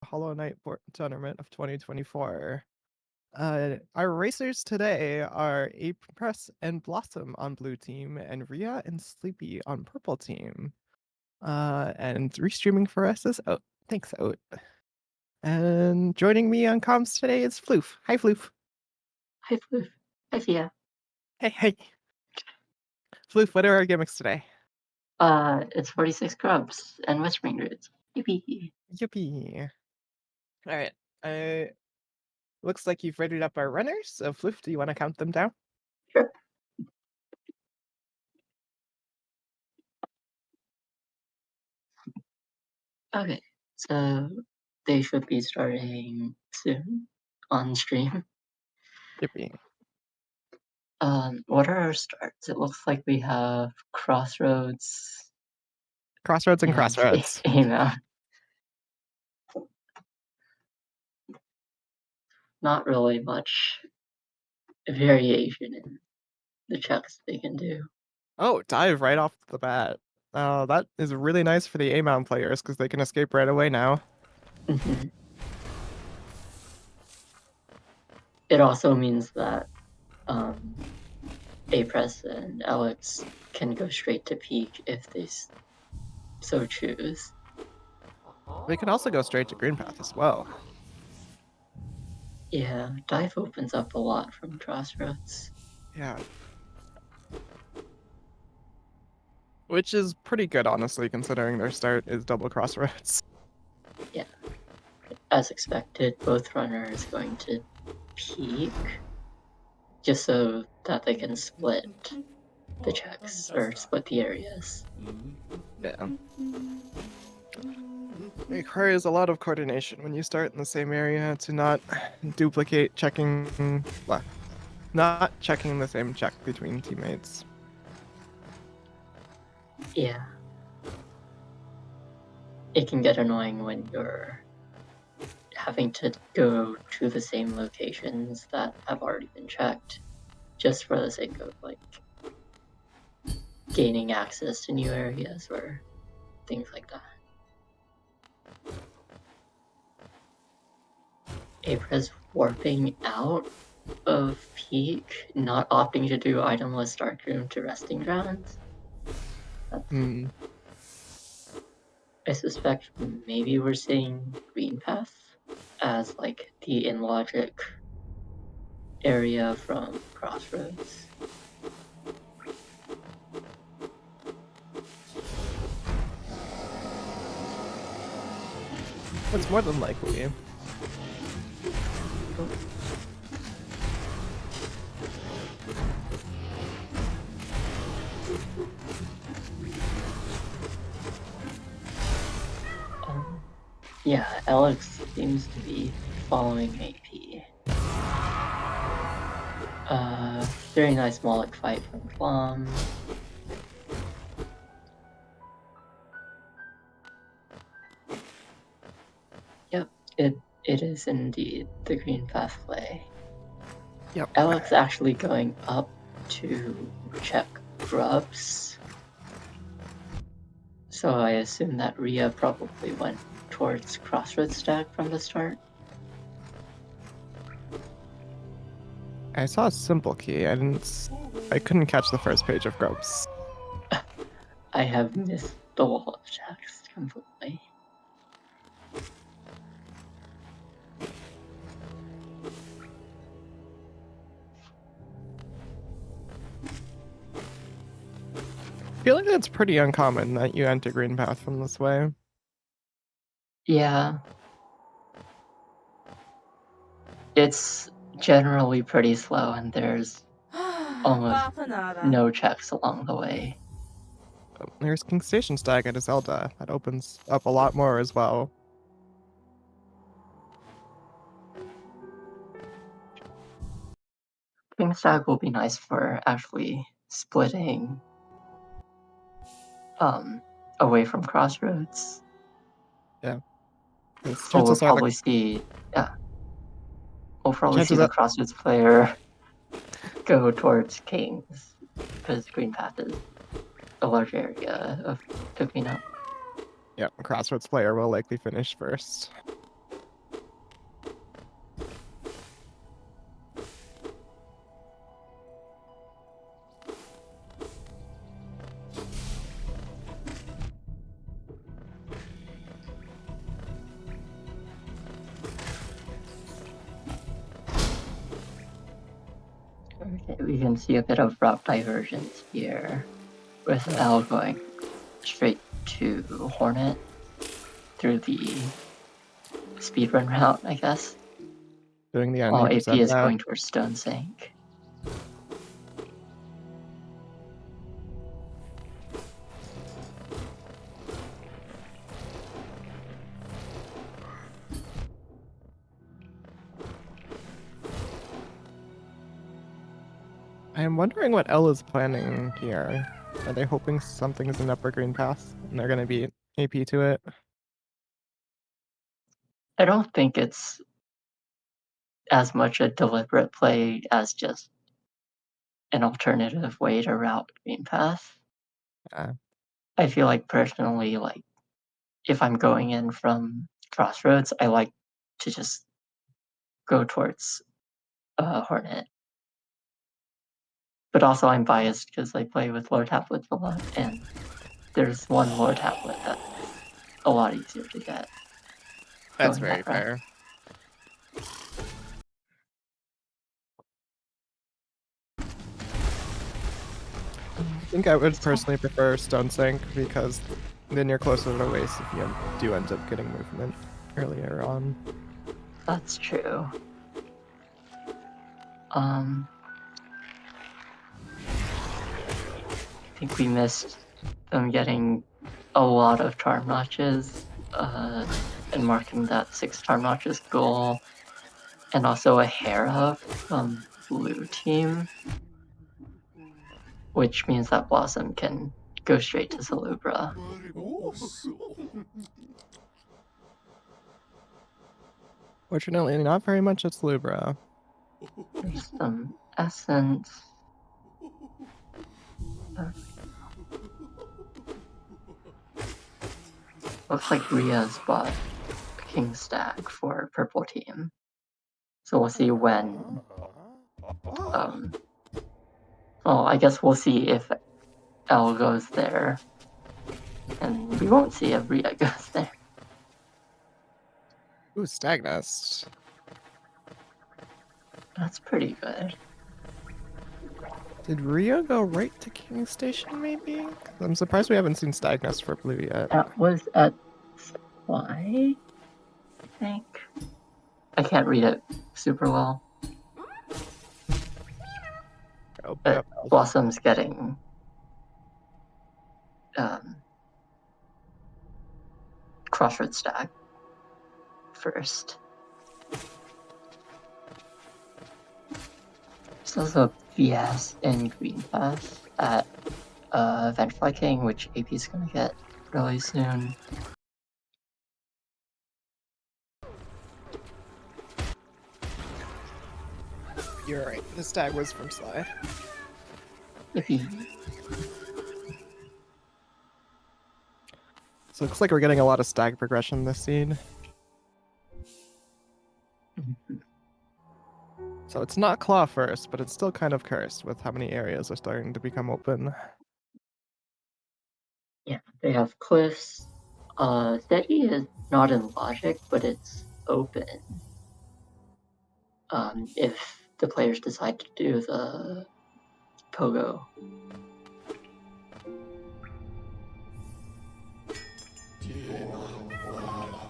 Hollow Knight tournament of 2024. Our racers today are Apress and Blossom on blue team, and Ria and Sleepy on purple team. And restreaming for us is Oat. Thanks, Oat. And joining me on comms today is Floof. Hi, Floof. Hi, Floof. Hi, Fia. Hey. Floof, what are our gimmicks today? It's 46 grubs and whispering roots. Yippee. Yippee. All right. Looks like you've readied up our runners. So, Floof, do you want to count them down? Sure. Okay, so they should be starting soon on stream. Yippee. What are our starts? It looks like we have Crossroads. Crossroads and Crossroads. Amen. Not really much variation in the checks they can do. Oh, dive right off the bat. That is really nice for the A-mount players because they can escape right away now. Mm-hmm. It also means that Apress and Alex can go straight to peak if they so choose. They can also go straight to green path as well. Yeah, dive opens up a lot from Crossroads. Yeah. Which is pretty good, honestly, considering their start is double Crossroads. Yeah. As expected, both runners going to peak just so that they can split the checks or split the areas. Yeah. It requires a lot of coordination when you start in the same area to not duplicate checking, well, not checking the same check between teammates. Yeah. It can get annoying when you're having to go to the same locations that have already been checked just for the sake of like gaining access to new areas or things like that. Apress warping out of peak, not opting to do itemless dark room to resting grounds. I suspect maybe we're seeing green path as like the in logic area from Crossroads. It's more than likely. Yeah, Alex seems to be following AP. Very nice Moloch fight from Plum. Yep, it is indeed the green path play. Yep. Alex actually going up to check grubs. So I assume that Ria probably went towards Crossroads stack from the start. I saw a simple key. I couldn't catch the first page of grubs. I have missed the wall of checks completely. I feel like it's pretty uncommon that you enter green path from this way. Yeah. It's generally pretty slow and there's almost no checks along the way. There's King Station Stag at Zelda. That opens up a lot more as well. King Stag will be nice for actually splitting away from Crossroads. Yeah. So we'll probably see the Crossroads player go towards Kings because green path is a large area to clean up. Yeah, Crossroads player will likely finish first. Okay, we can see a bit of route divergence here, with Yeah. L going straight to Hornet through the speedrun route, I guess, Doing the while AP 90% is that. going towards Stone Sink. I am wondering what L is planning here. Are they hoping something's in upper green pass and they're gonna beat AP to it? I don't think it's as much a deliberate play as just an alternative way to route Green Path. Uh, I feel like personally, like if I'm going in from Crossroads, I like to just go towards Hornet. But also I'm biased because I play with low tablets a lot, and there's one low tablet that's a lot easier to get that's going very that route. fair. I think I would personally prefer Stone Sink because then you're closer to the waste if you do end up getting movement earlier on. That's true. I think we missed them getting a lot of charm notches and marking that 6 charm notches goal, and also a Hera from blue team, which means that Blossom can go straight to Salubra. Fortunately, not very much at Slubra. There's some Essence. Looks like Ria's bought King Stag for purple team. So we'll see when. Well, I guess we'll see if L goes there, and we won't see if Ria goes there. Ooh, Stagnest. That's pretty good. Did Rio go right to King Station, maybe? I'm surprised we haven't seen Stagnest for blue yet. That was at Y, I think. I can't read it super well, Oh, but yep. Blossom's getting Crossroad Stag first. There's also VS and Green Path at Vengefly King, which AP is gonna get really soon. You're right. The stag was from Sly. Yippee. So it looks like we're getting a lot of stag progression this seed. So it's not claw first, but it's still kind of cursed with how many areas are starting to become open. Yeah, they have cliffs. Steady is not in logic, but it's open. If the players decide to do the pogo.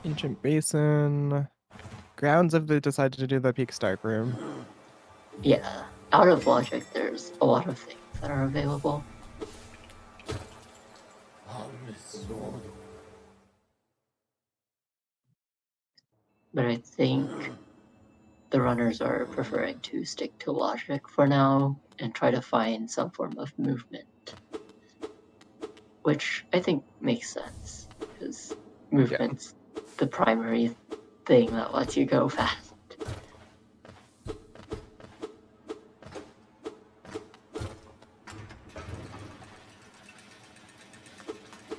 Ancient Basin. Grounds if they decided to do the Peak Stark Room. Yeah, out of logic, there's a lot of things that are available. But I think the runners are preferring to stick to logic for now and try to find some form of movement, which I think makes sense because Yeah. movement's the primary thing that lets you go fast.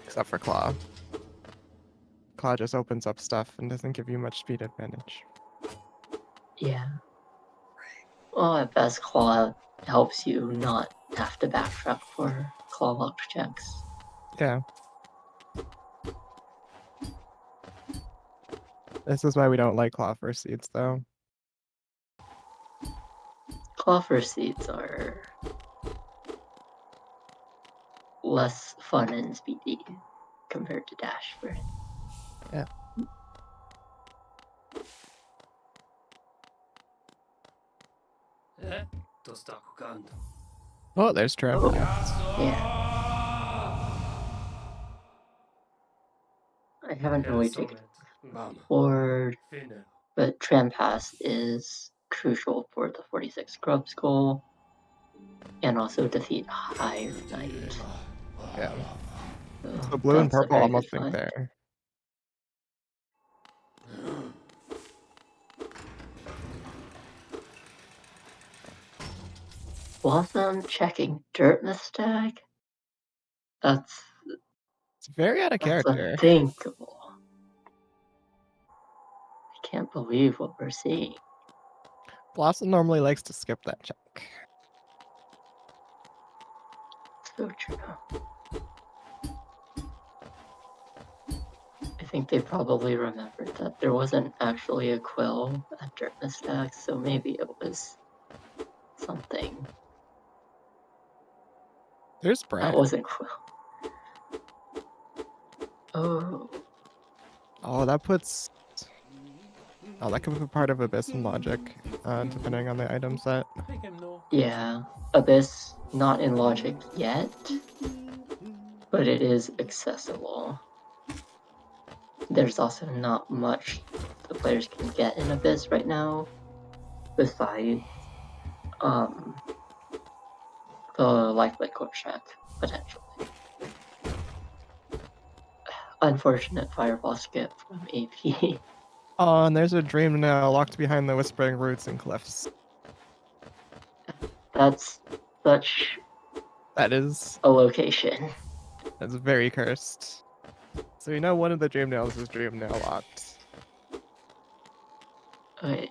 Except for Claw. Claw just opens up stuff and doesn't give you much speed advantage. Yeah. Well, at best, Claw helps you not have to backtrack for Claw locked checks. Yeah. This is why we don't like Claw first seeds, though. Cloffer seeds are less fun and speedy compared to Dashbird. Yeah. Oh, there's Tram. Oh, yeah. I haven't really taken forward, but Tram Pass is crucial for the 46 Grubs goal, and also defeat Higher Knight. Yeah. So So blue and that's a purple very good almost think find. there. Blossom checking Dirt Mistake? That's It's very out of character. unthinkable. I can't believe what we're seeing. Blossom normally likes to skip that check. So true. I think they probably remembered that there wasn't actually a quill at Dirt Mistake, so maybe it was something. There's That Brad. wasn't quill. Oh. Oh, that puts. Oh, that could be part of Abyss and Logic, depending on the item set. Yeah. Abyss, not in Logic yet, but it is accessible. There's also not much the players can get in Abyss right now, besides the Lifelike core check, potentially. Unfortunate fireball skip from AP. Oh, and there's a dream now locked behind the whispering roots and cliffs. That's such That is. a location. That's very cursed. So you know one of the dream nails is dream nail locked.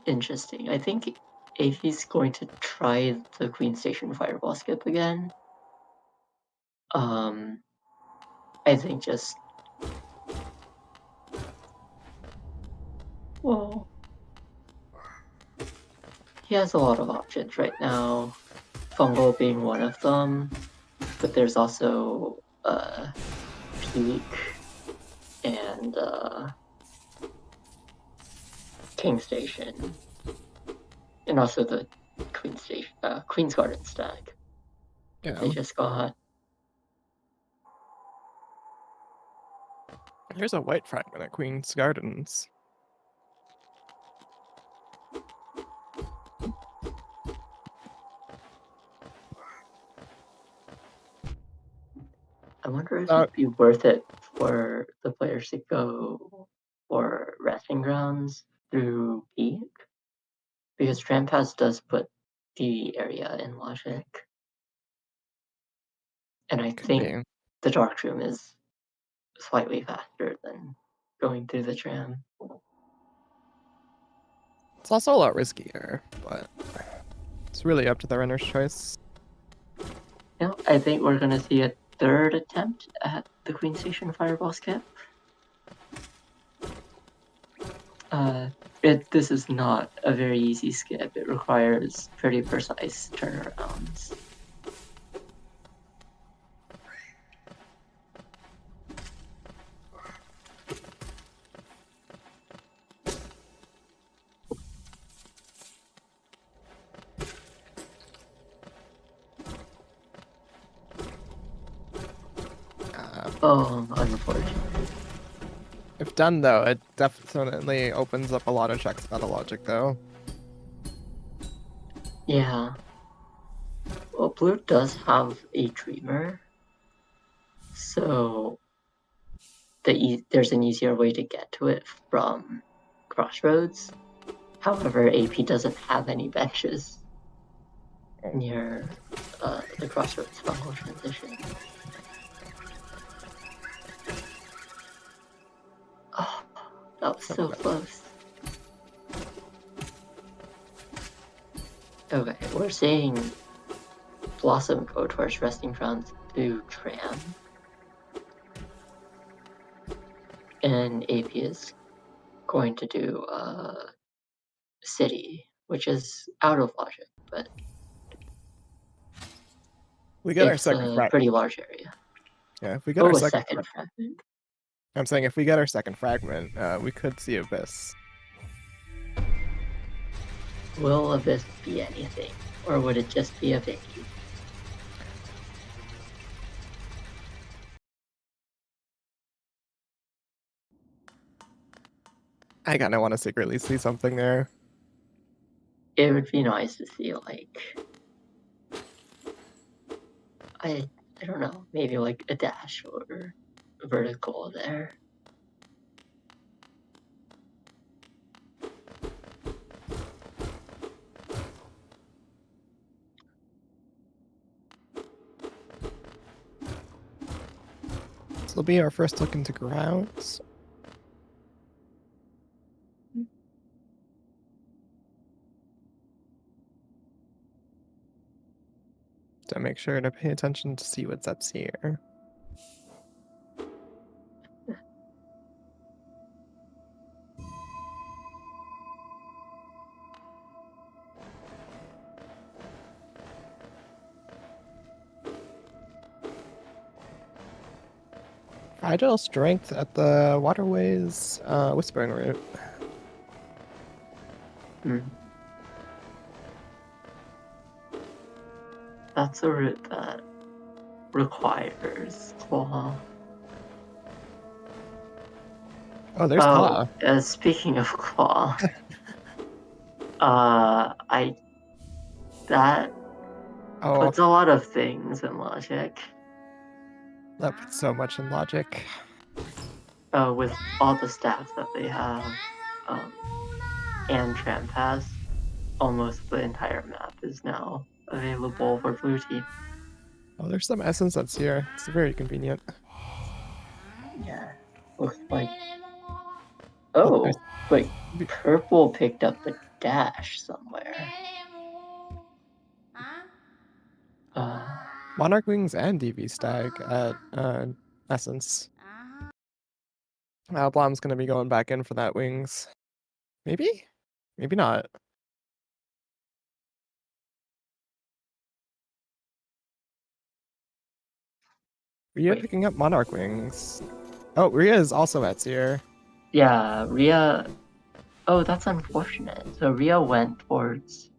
Interesting. I think AP's going to try the Queen Station fireball skip again. I think just. Well, he has a lot of options right now, Fungal being one of them, but there's also Peak and King Station, and also the Queen's Garden stack. Yeah. They just got. Here's a white fragment at Queen's Gardens. I wonder if it'd be worth it for the players to go for resting grounds through Peak, because Trampas does put the area in Logic, and I Could think be. the Dark Room is slightly faster than going through the tram. It's also a lot riskier, but it's really up to the runner's choice. You know, I think we're gonna see a third attempt at the Queen Station Fireball skip. This is not a very easy skip. It requires pretty precise turnarounds. Unfortunately. If done, though, it definitely opens up a lot of checks out of Logic, though. Yeah. Well, Blue does have a Dreamer, so there's an easier way to get to it from Crossroads. However, AP doesn't have any benches near the Crossroads fungal transition. Oh, that was so close. Okay, we're seeing Blossom go towards resting grounds through Tram. And AP is going to do City, which is out of Logic, but We get our It's second a frag. pretty large area. Yeah, if we get our Oh, a second second fragment. I'm saying if we get our second fragment, we could see Abyss. Will Abyss be anything? Or would it just be a Vicky? I kinda wanna secretly see something there. It would be nice to see, like, I don't know, maybe like a dash or a vertical there. This will be our first look into grounds. So make sure to pay attention to see what's up here. Fragile strength at the waterways, whispering root. That's a route that requires claw. Oh, there's claw. Speaking of claw, that Oh, puts a lot of things in logic. that puts so much in logic. With all the stats that they have, and Trampas, almost the entire map is now available for blue team. Oh, there's some essence that's here. It's very convenient. Yeah, looks like. Oh, Oh, wait, purple picked up a dash somewhere. Monarch Wings and DV Stag at Essence. Blom's gonna be going back in for that Wings. Maybe? Maybe not. Rhea Wait. picking up Monarch Wings. Oh, Rhea is also at Seer. Yeah, Rhea. Oh, that's unfortunate. So Rhea went towards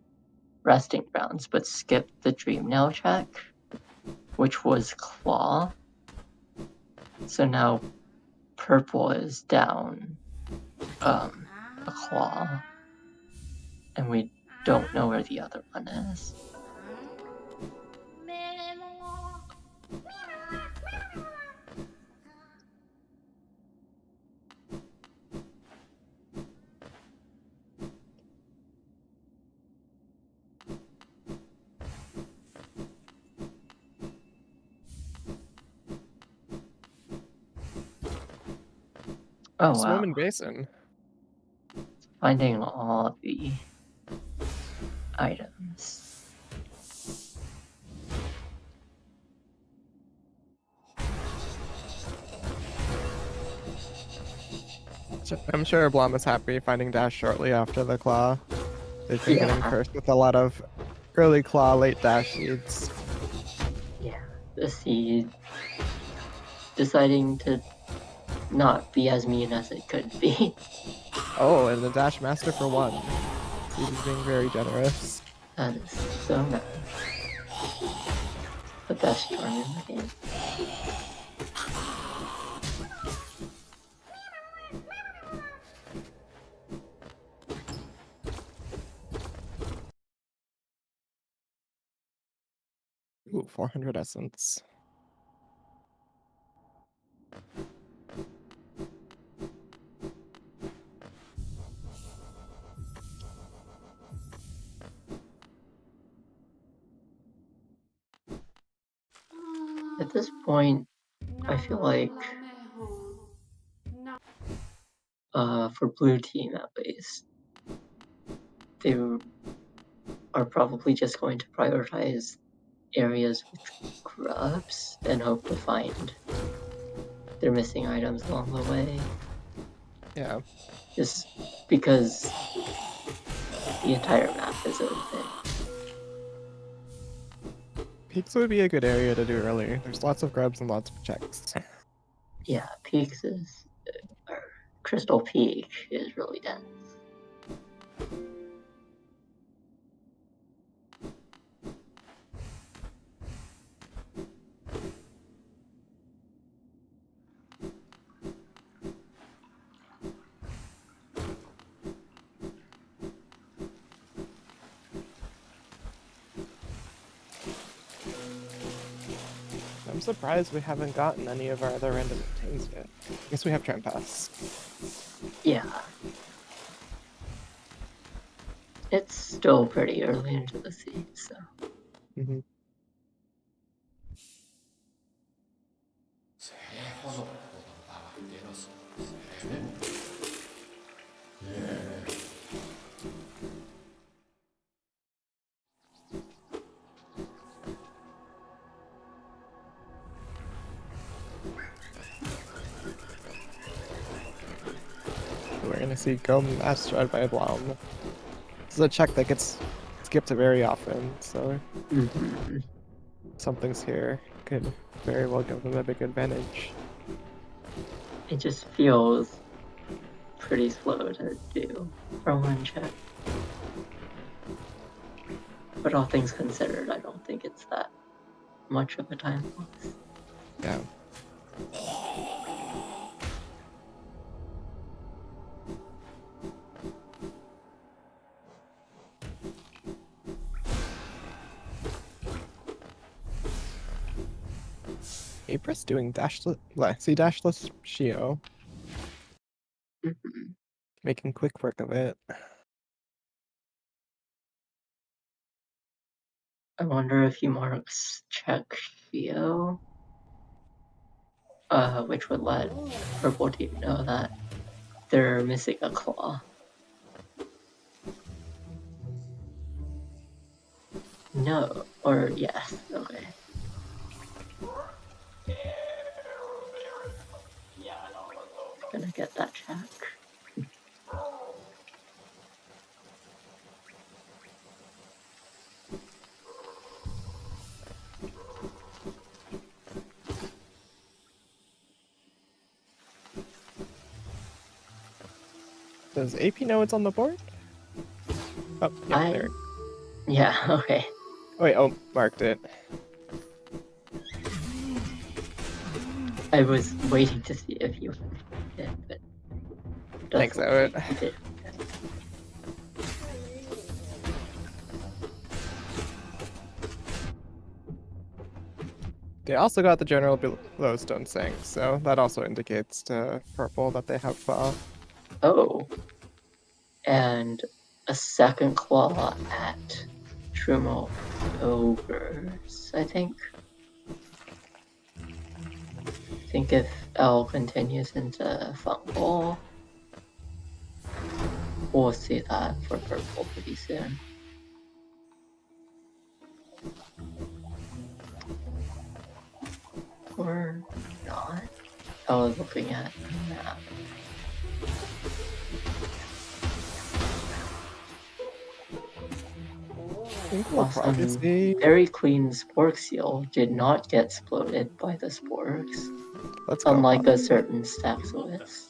resting grounds, but skipped the Dream Nail check, which was Claw. So now purple is down a Claw, and we don't know where the other one is. Oh, wow. Swim in Basin. Finding all the items. I'm sure Blom is happy finding Dash shortly after the Claw. They've been getting cursed with a lot of early Claw, late Dash seeds. Yeah, the seed deciding to not be as mean as it could be. Oh, and the Dash Master for one. Seed is being very generous. That is so nice. The best Tourney in the game. Ooh, 400 essence. At this point, I feel like for blue team at least, they are probably just going to prioritize areas with grubs and hope to find their missing items along the way. Yeah. Just because the entire map is open. Peaks would be a good area to do early. There's lots of grubs and lots of checks. Yeah, Peaks is, or Crystal Peak is really dense. I'm surprised we haven't gotten any of our other random obtains yet. I guess we have Trampas. Yeah. It's still pretty early into the season, so. Mm-hmm. We're gonna see Gum Asteroid by Blom. This is a check that gets skipped very often, so something's here could very well give them a big advantage. It just feels pretty slow to do for one check. But all things considered, I don't think it's that much of a time loss. Yeah. Apris doing dashless, dashless Shio, making quick work of it. I wonder if he marks check Shio, which would let purple team know that they're missing a claw. No, or yes, okay. Gonna get that check. Does AP know it's on the board? Oh, yeah, there. Yeah, okay. Wait, oh, marked it. I was waiting to see if you did, but Thanks, Owit. you did. They also got the general Glowstone Sink, so that also indicates to purple that they have Oh, and a second claw at Trumo Ogres, I think. I think if L continues into Fungal, we'll see that for purple pretty soon. Or not. I was looking at the map. I think we'll probably see. Very clean Spork Seal did not get exploded by the Sporks. Let's go. Unlike a certain Staxois.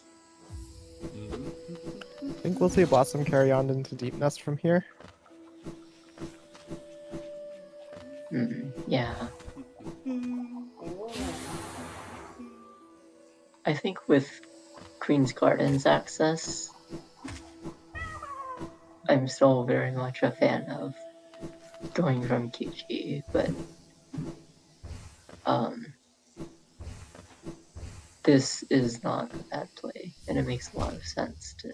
I think we'll see Blossom carry on into Deep Nest from here. Yeah. I think with Queen's Gardens access, I'm still very much a fan of going from QG, but this is not a bad play, and it makes a lot of sense to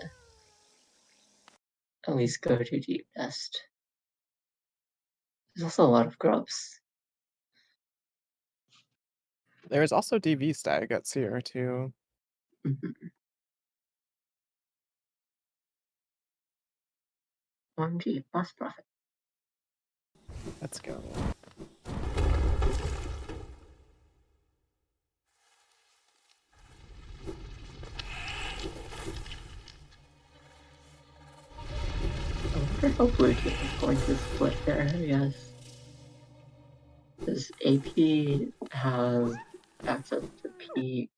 at least go to Deep Nest. There's also a lot of grubs. There is also DV Stag at Seer too. OMG, lost profit. Let's go. I wonder how blue team is going to split their areas. This AP has access to peak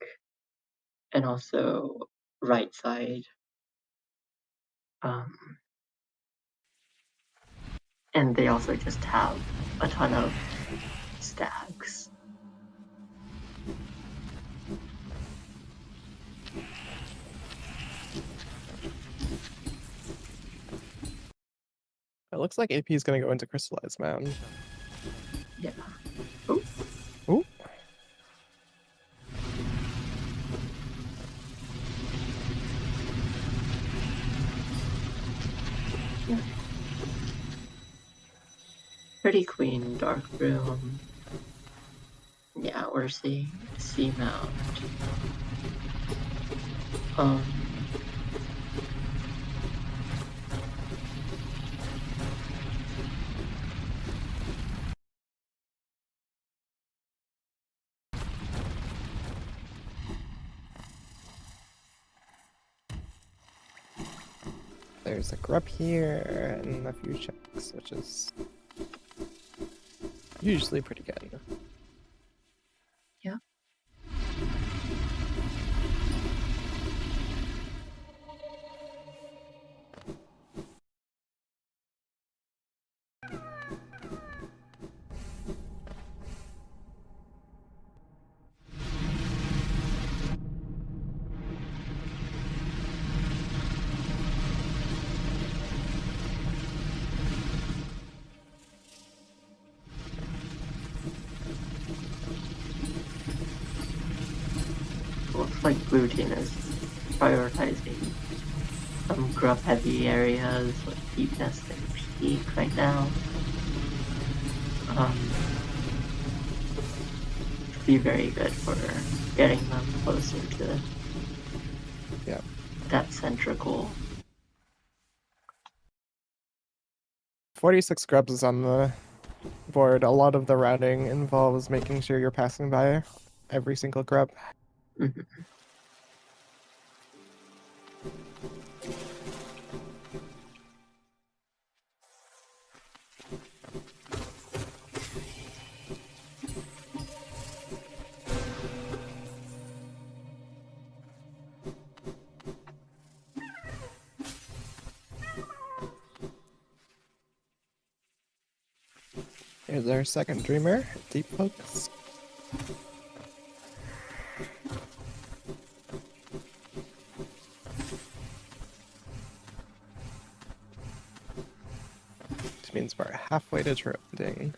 and also right side. And they also just have a ton of stacks. It looks like AP is going to go into Crystallized Mound. Yeah. Oh. Ooh. Yeah. Pretty clean Dark Room. Yeah, we're seeing Seamount. There's a grub here and a few checks, which is usually pretty good. Yeah. Looks like blue team is prioritizing some grub heavy areas like deep nest and peak right now. Be very good for getting them closer to that centrical. 46 grubs is on the board. A lot of the routing involves making sure you're passing by every single grub. Mm-hmm. Here's our second dreamer, Deep Focus. Which means we're halfway to trending.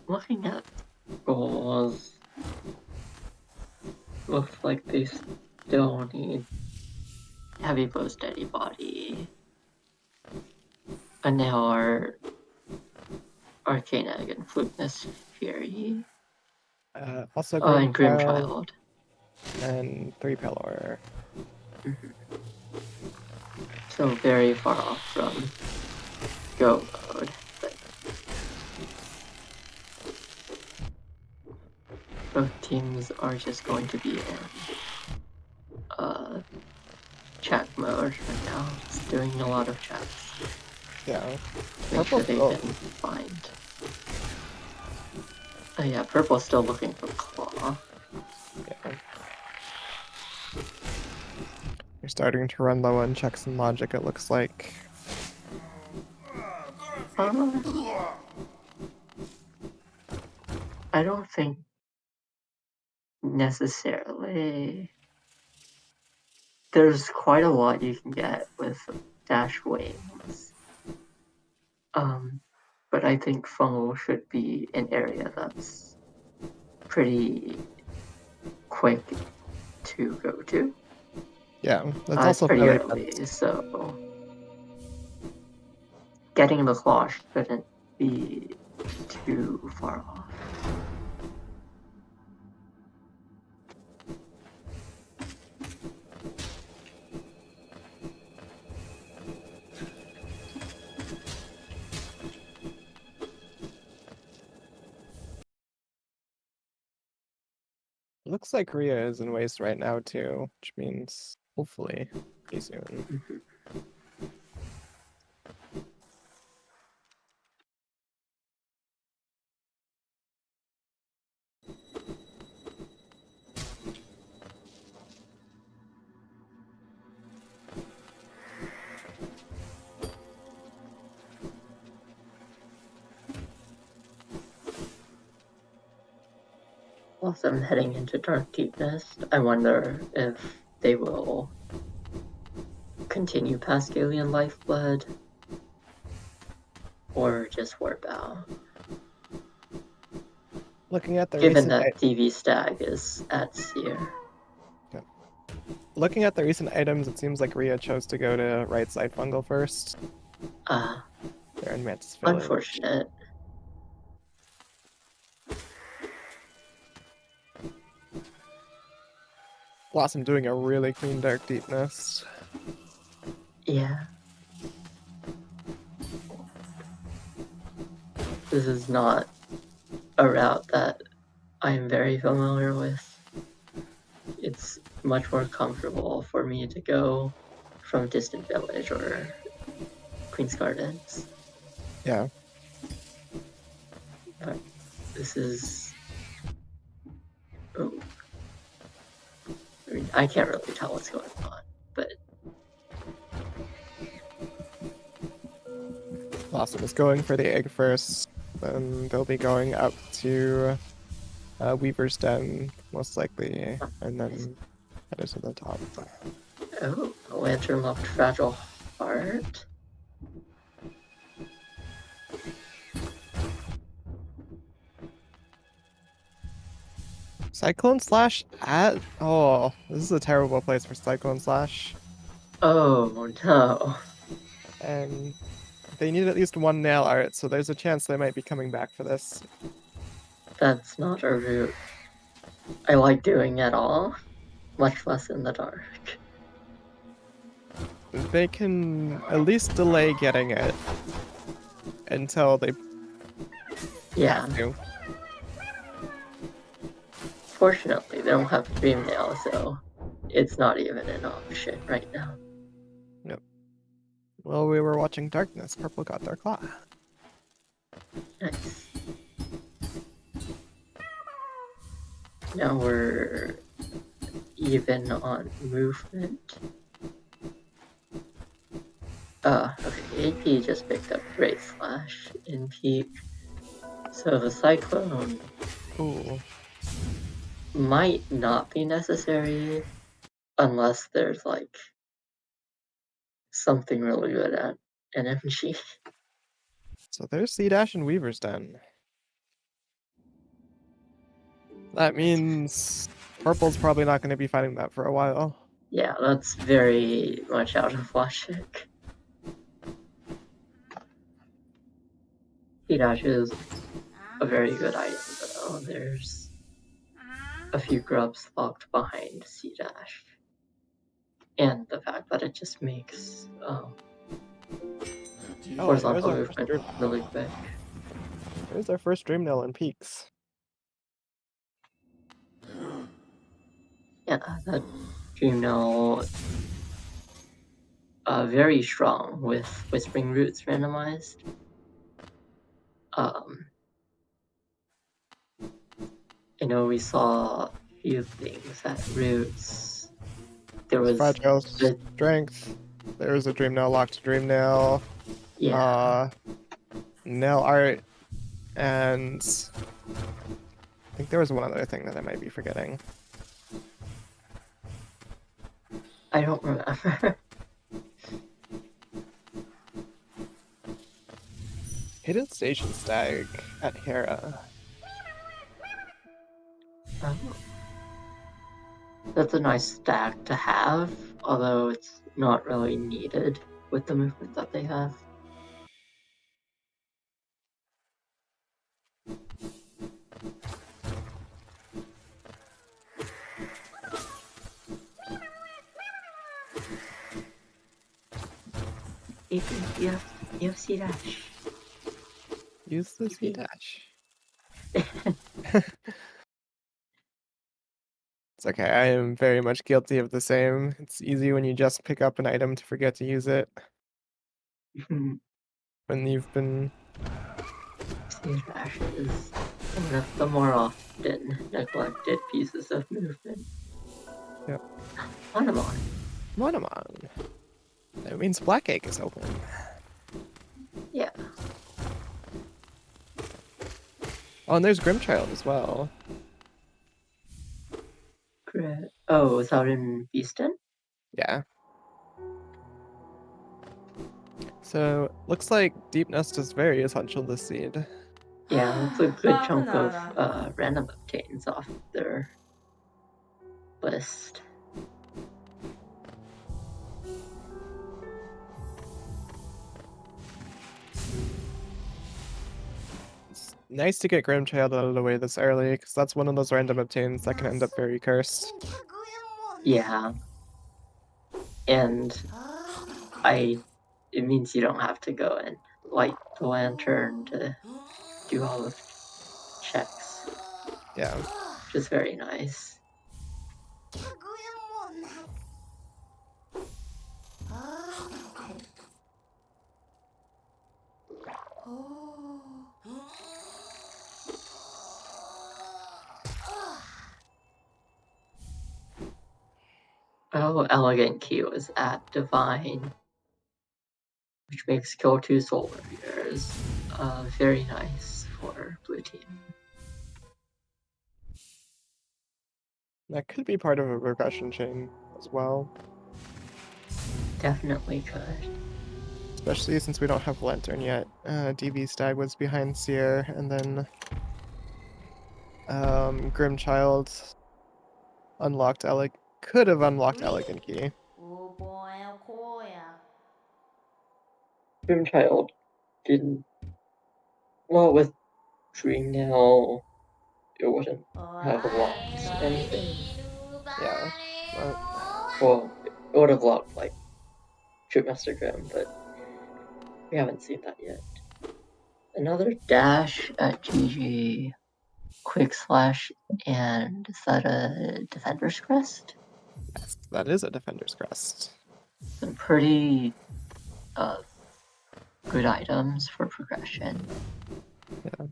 Looking at goals, looks like they still need heavy blow steady body. And now our Arcane Egg and Fluteness Fury. Also And Grim Child Child. and 3 Pillar. Mm-hmm. So very far off from go mode. But both teams are just going to be in check mode right now. It's doing a lot of checks. Yeah. Make sure they can find. Oh yeah, purple's still looking for claw. Yeah. You're starting to run low on checks and logic, it looks like. I don't think necessarily. There's quite a lot you can get with dash wings. But I think fungal should be an area that's pretty quick to go to. Yeah, that's also pretty fairly early, so getting the claw shouldn't be too far off. Looks like Rhea is in waste right now too, which means hopefully pretty soon. Mhm. Whilst I'm heading into Dark Deepness, I wonder if they will continue past Alien Lifeblood or just warp out. Looking at the Given recent that DV Stag is at Seer. looking at the recent items, it seems like Rhea chose to go to right side fungal first. They're in Mantis Village. Unfortunate. Blossom doing a really clean Dark Deepness. Yeah. This is not a route that I am very familiar with. It's much more comfortable for me to go from Distant Village or Queen's Gardens. Yeah. But this is... Oh. I mean, I can't really tell what's going on, but... Blossom is going for the egg first, then they'll be going up to Weaver's Den, most likely, and then headed to the top. Oh, a Lantern Locked Fragile Heart. Cyclone Slash at... Oh, this is a terrible place for Cyclone Slash. Oh, no. And they need at least one nail art, so there's a chance they might be coming back for this. That's not a route I like doing at all, much less in the dark. They can at least delay getting it until they Yeah. have to. Fortunately, they don't have Dream Nail, so it's not even an option right now. Nope. Well, we were watching Darkness. Purple got their claw. Nice. Now we're even on movement. Okay, AP just picked up Great Slash in peak. So the Cyclone Ooh. might not be necessary unless there's like something really good at NMG. So there's Sea Dash and Weaver's Den. That means Purple's probably not going to be fighting that for a while. Yeah, that's very much out of logic. Hidash is a very good item, though. There's a few grubs locked behind C-Dash. And the fact that it just makes horizontal movement really quick. There's our first Dream Nail in peaks. Yeah, that Dream Nail very strong with Whispering Roots randomized. I know we saw a few things at Roots. There was Fragile the Strength. There's a Dream Nail locked to Dream Nail. yeah. Nail art. And I think there was one other thing that I might be forgetting. I don't remember. Hidden Station Stag at Hera. Oh. That's a nice stack to have, although it's not really needed with the movement that they have. You have C-Dash. Use the Sea Dash. It's okay, I am very much guilty of the same. It's easy when you just pick up an item to forget to use it. When you've been... Stage dash is one of the more often neglected pieces of movement. Yep. Monomon. Monomon. That means Black Egg is open. Yeah. Oh, and there's Grimchild as well. Great. Oh, is that in Beaston? Yeah. So, looks like Deep Nest is very essential this seed. Yeah, that's a good chunk of random obtains off their list. It's nice to get Grimchild out of the way this early, because that's one of those random obtains that can end up very cursed. Yeah. And it means you don't have to go and light the lantern to do all the checks. Yeah. Which is very nice. Oh, Elegant Key was at Divine, which makes kill 2 Soul Warriors. Very nice for blue team. That could be part of a regression chain as well. Definitely could. Especially since we don't have Lantern yet. DB Stag was behind Seer, and then Grimchild unlocked could have unlocked Elegant Key. Grimchild didn't. Well, with Dream now, it wouldn't have locked anything. Yeah. But Well, it would have locked, like, Tripmaster Grim, but we haven't seen that yet. Another dash at GG. Quick Slash, and is that a Defender's Crest? yes, that is a Defender's Crest. Some pretty good items for progression. Yeah.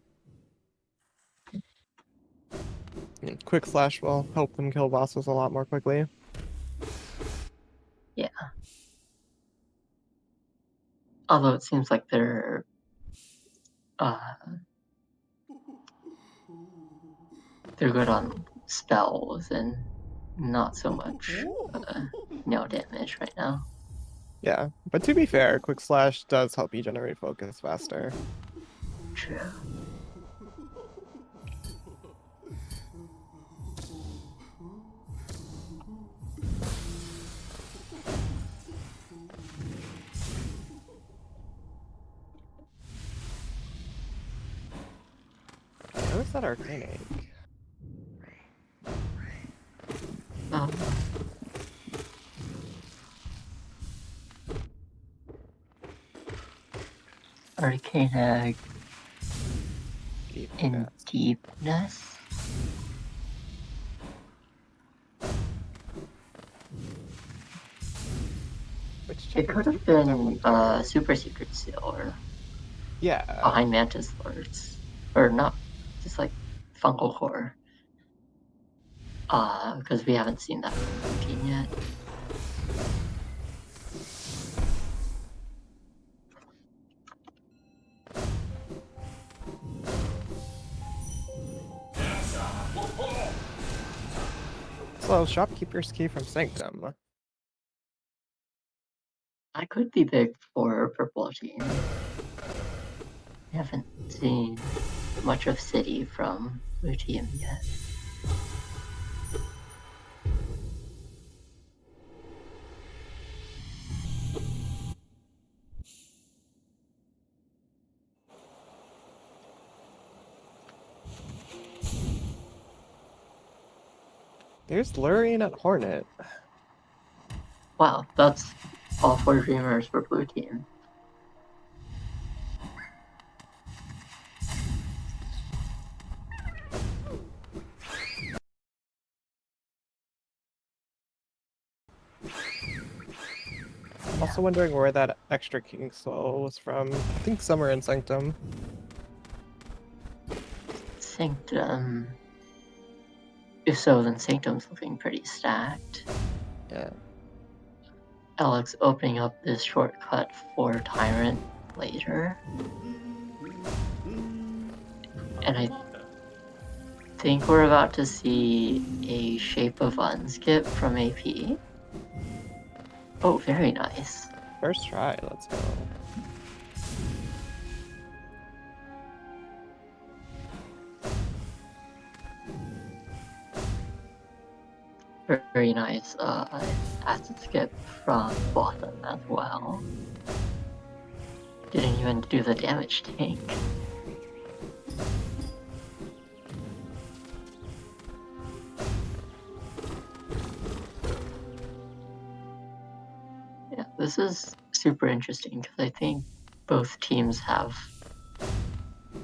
And Quick Slash will help them kill bosses a lot more quickly. Yeah. Although it seems like they're good on spells and not so much no damage right now. Yeah, but to be fair, Quick Slash does help you generate focus faster. True. Where's that Arcane Egg? Arcane Egg Deep in Nest. Deepness. It could have been Super Secret Seal or Yeah. behind Mantis Lords. Or not, just like Fungal Core. Because we haven't seen that routine yet. So, Shopkeeper's Key from Sanctum. That could be big for purple team. We haven't seen much of City from blue team yet. There's Lurian at Hornet. Wow, that's all 4 Dreamers for blue team. also wondering where that extra King Soul was from. I think somewhere in Sanctum. Sanctum. If so, then Sanctum's looking pretty stacked. Yeah. Alex opening up this shortcut for Tyrant later. And I think we're about to see a Shape of Unskip from AP. Oh, very nice. First try, let's go. Very nice acid skip from BOTE as well. Didn't even do the damage tank. Yeah, this is super interesting because I think both teams have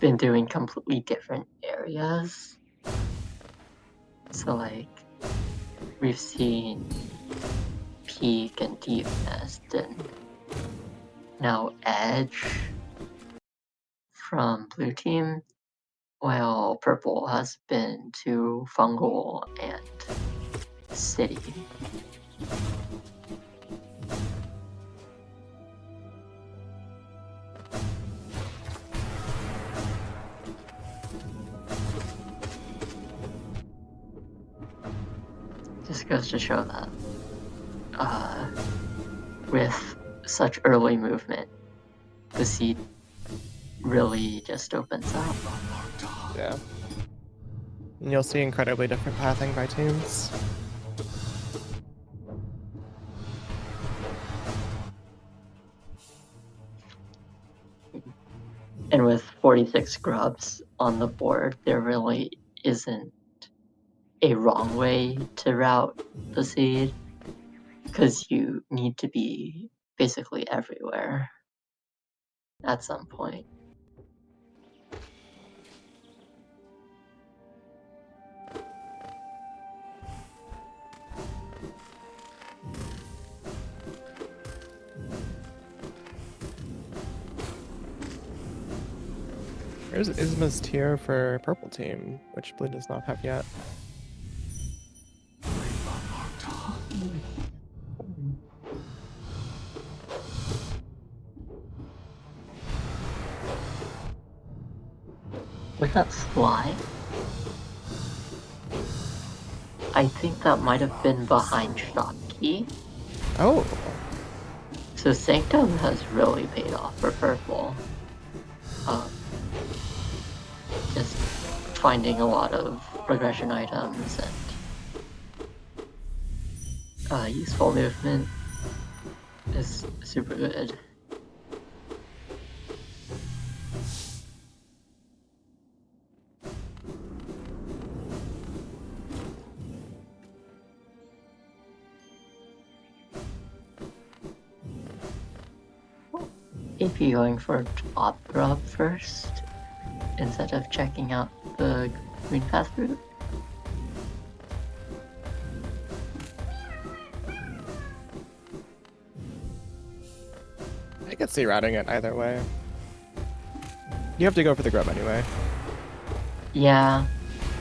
been doing completely different areas. So like, we've seen Peak and Deep Nest and now Edge from blue team, while purple has been to Fungal and City. Just goes to show that with such early movement, the seed really just opens up. Yeah. And you'll see incredibly different pathing by teams. And with 46 grubs on the board, there really isn't a wrong way to route the seed, because you need to be basically everywhere at some point. Here's Isma's tier for purple team, which blue does not have yet. With that slide, I think that might have been behind Shopkey. Oh, So Sanctum has really paid off for purple. Just finding a lot of regression items and useful movement is super good. If you're going for top grub first, instead of checking out the green path route. I could see routing it either way. You have to go for the grub anyway. Yeah,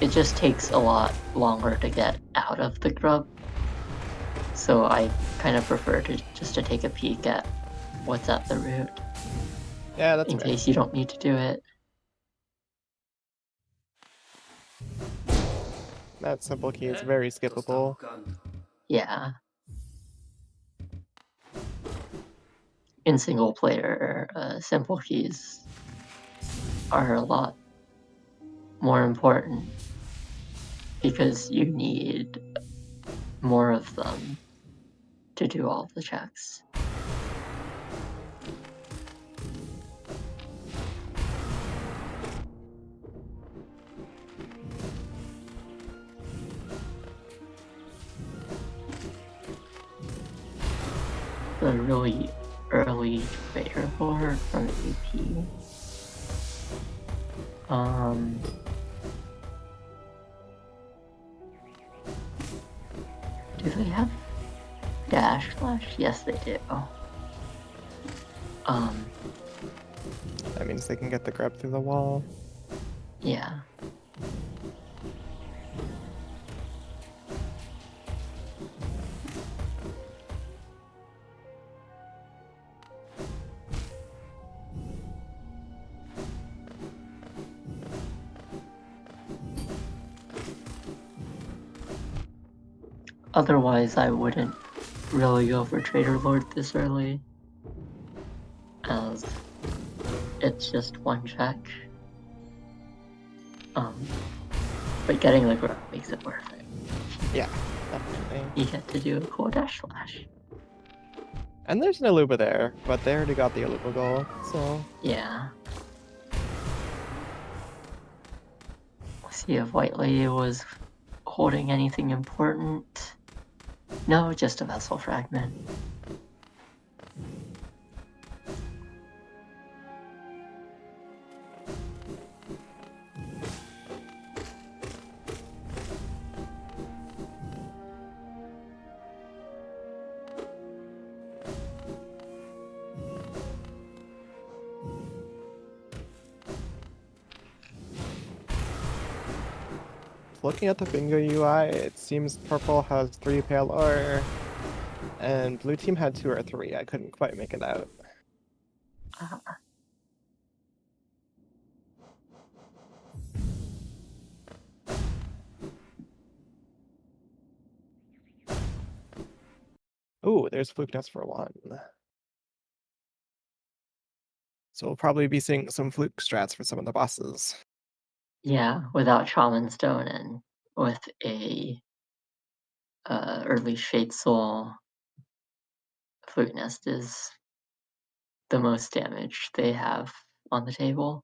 it just takes a lot longer to get out of the grub. So I kind of prefer to just to take a peek at what's at the route. Yeah, that's in fair. case you don't need to do it. That simple key is very skippable. Yeah. In single player, simple keys are a lot more important because you need more of them to do all the checks. The really early fair board from AP. Do they have dash flash? Yes, they do. That means they can get the grub through the wall. Yeah. Otherwise, I wouldn't really go for Trader Lord this early, as it's just one check. But getting the grub makes it worth it. Yeah, definitely. You get to do a cool dash slash. And there's an Aluba there, but they already got the Aluba goal, so... Yeah. See if White Lady was holding anything important. No, just a vessel fragment. Looking at the bingo UI, it seems purple has 3 pale ore, and blue team had 2 or 3. I couldn't quite make it out. Ooh, there's Fluke Nest for 1. So we'll probably be seeing some Fluke strats for some of the bosses. Yeah, without Shaman Stone and with a early Shade Soul, Flute Nest is the most damage they have on the table.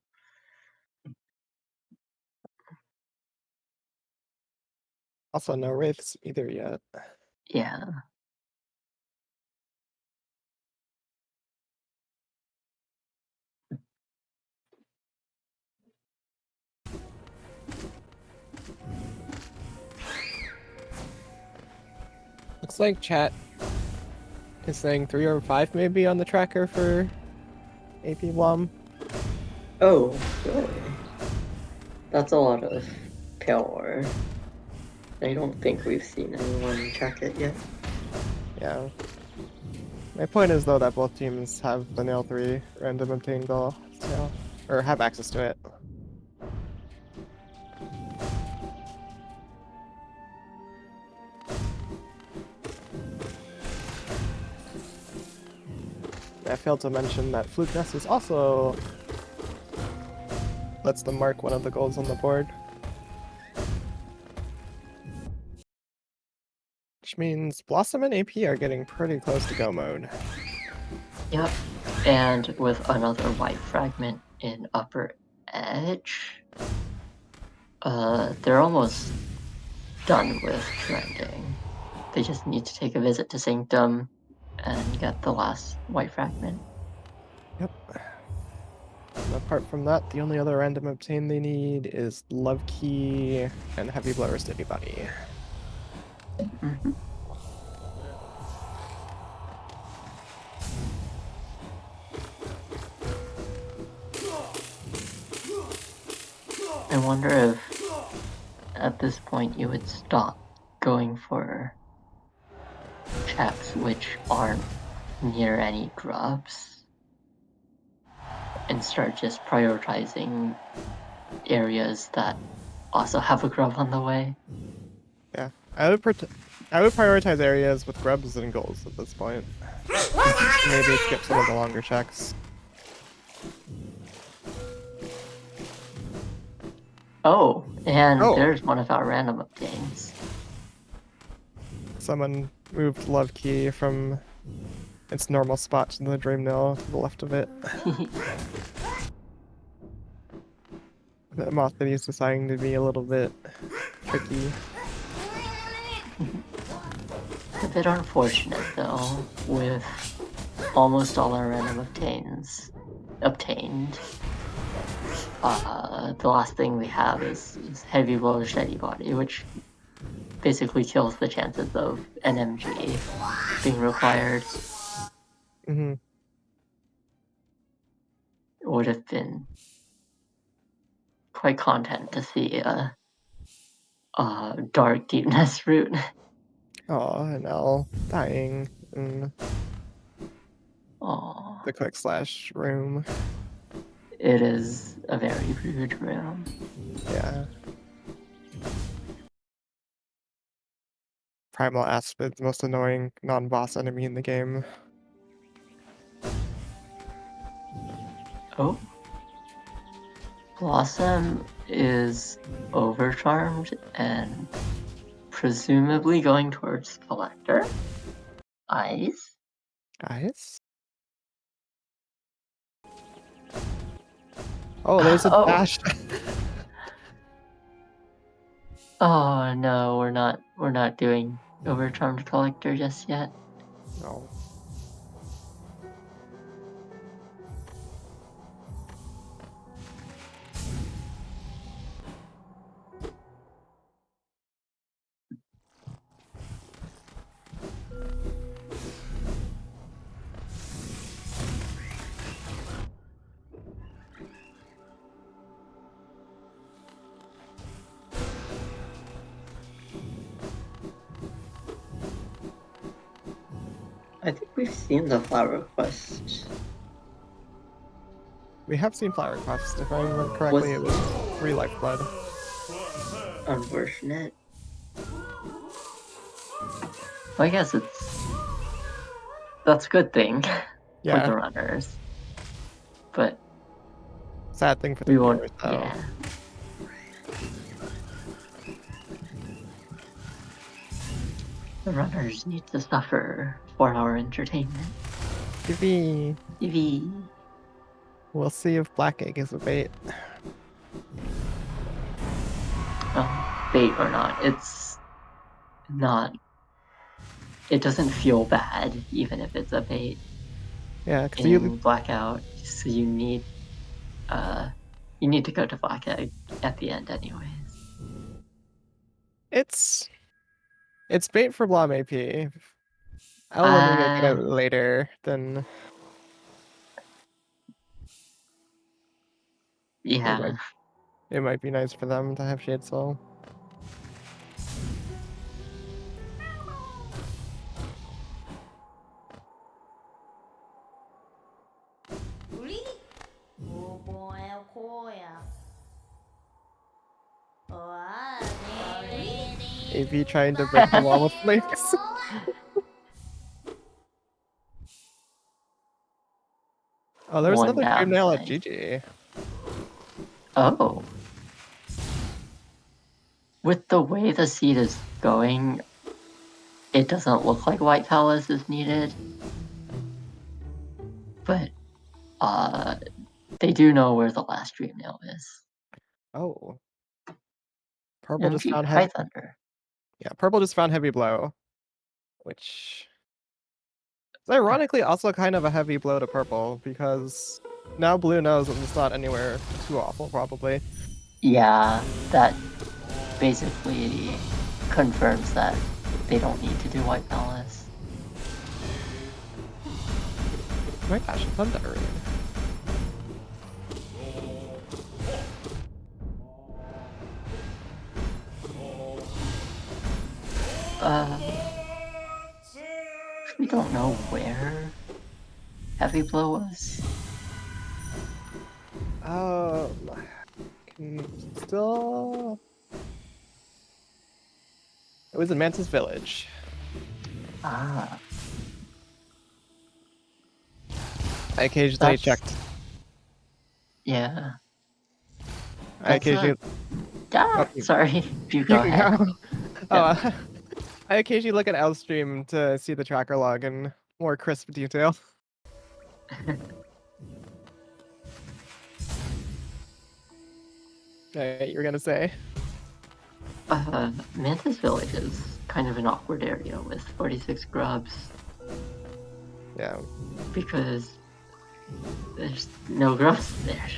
Also, no Wraiths either yet. Yeah. Looks like chat is saying 3 or 5 maybe on the tracker for AP Blom. Oh, really? That's a lot of power. I don't think we've seen anyone check it yet. Yeah. My point is, though, that both teams have the Nail 3 random obtain goal, so, or have access to it. I failed to mention that Fluke Nest is also lets them mark one of the goals on the board. Which means Blossom and AP are getting pretty close to go mode. Yep. And with another white fragment in upper edge, they're almost done with trending. They just need to take a visit to Sanctum and get the last white fragment. Yep. And apart from that, the only other random obtain they need is Love Key and Heavy Blower Steady Body. Mm-hmm. I wonder if at this point you would stop going for checks which aren't near any grubs and start just prioritizing areas that also have a grub on the way. Yeah, I would prioritize areas with grubs and goals at this point. Maybe skip some of the longer checks. Oh, and there's one of our random obtains. Someone moved Love Key from its normal spot to the Dream Mill to the left of it. The moth that he's deciding to be a little bit tricky. It's a bit unfortunate though, with almost all our random obtained. The last thing we have is Heavy Blow Steady Body, which basically kills the chances of an MG being required. Mm-hmm. would have been quite content to see a dark deepness route. Oh, and L dying in Oh, the quick slash room. it is a very rude room. Yeah. Primal Asp is the most annoying non-boss enemy in the game. Oh. Blossom is overcharmed and presumably going towards Collector. Ice. Guys? Oh, there's a Oh. dash. Oh no, we're not doing overcharmed Collector just yet. No. I think we've seen the flower quest. We have seen Flower Quest. If I remember correctly, it was 3 Lifeblood. Unfortunate. Well, I guess that's a good thing for Yeah. the runners. But Sad thing for the we won't. viewers, though. Yeah. The runners need to suffer for our entertainment. TV. TV. We'll see if Black Egg is a bait. Bait or not, it's not. It doesn't feel bad, even if it's a bait Yeah, because in Blackout. So you need to go to Black Egg at the end, anyways. it's bait for Blom AP. I'll only get it later than Yeah. it might be nice for them to have Shade Soul. AP trying to break the wall with flakes. Oh, there was One another stream nail at downside. GG. Oh. With the way the seed is going, it doesn't look like White Palace is needed. But they do know where the last dream nail is. Oh. Purple just MG found High Thunder. Yeah, Purple just found Heavy Blow, which is ironically also kind of a heavy blow to Purple, because now Blue knows that it's not anywhere too awful, probably. Yeah, that basically confirms that they don't need to do White Palace. Oh my gosh, a Thunder Rain. We don't know where Heavy Blow was. Still... It was in Mantis Village. Ah. I occasionally checked. Yeah. I occasionally... Sorry, you go ahead. I occasionally look at Al's stream to see the tracker log in more crisp detail. You were gonna say? Mantis Village is kind of an awkward area with 46 grubs. Yeah. Because there's no grubs there.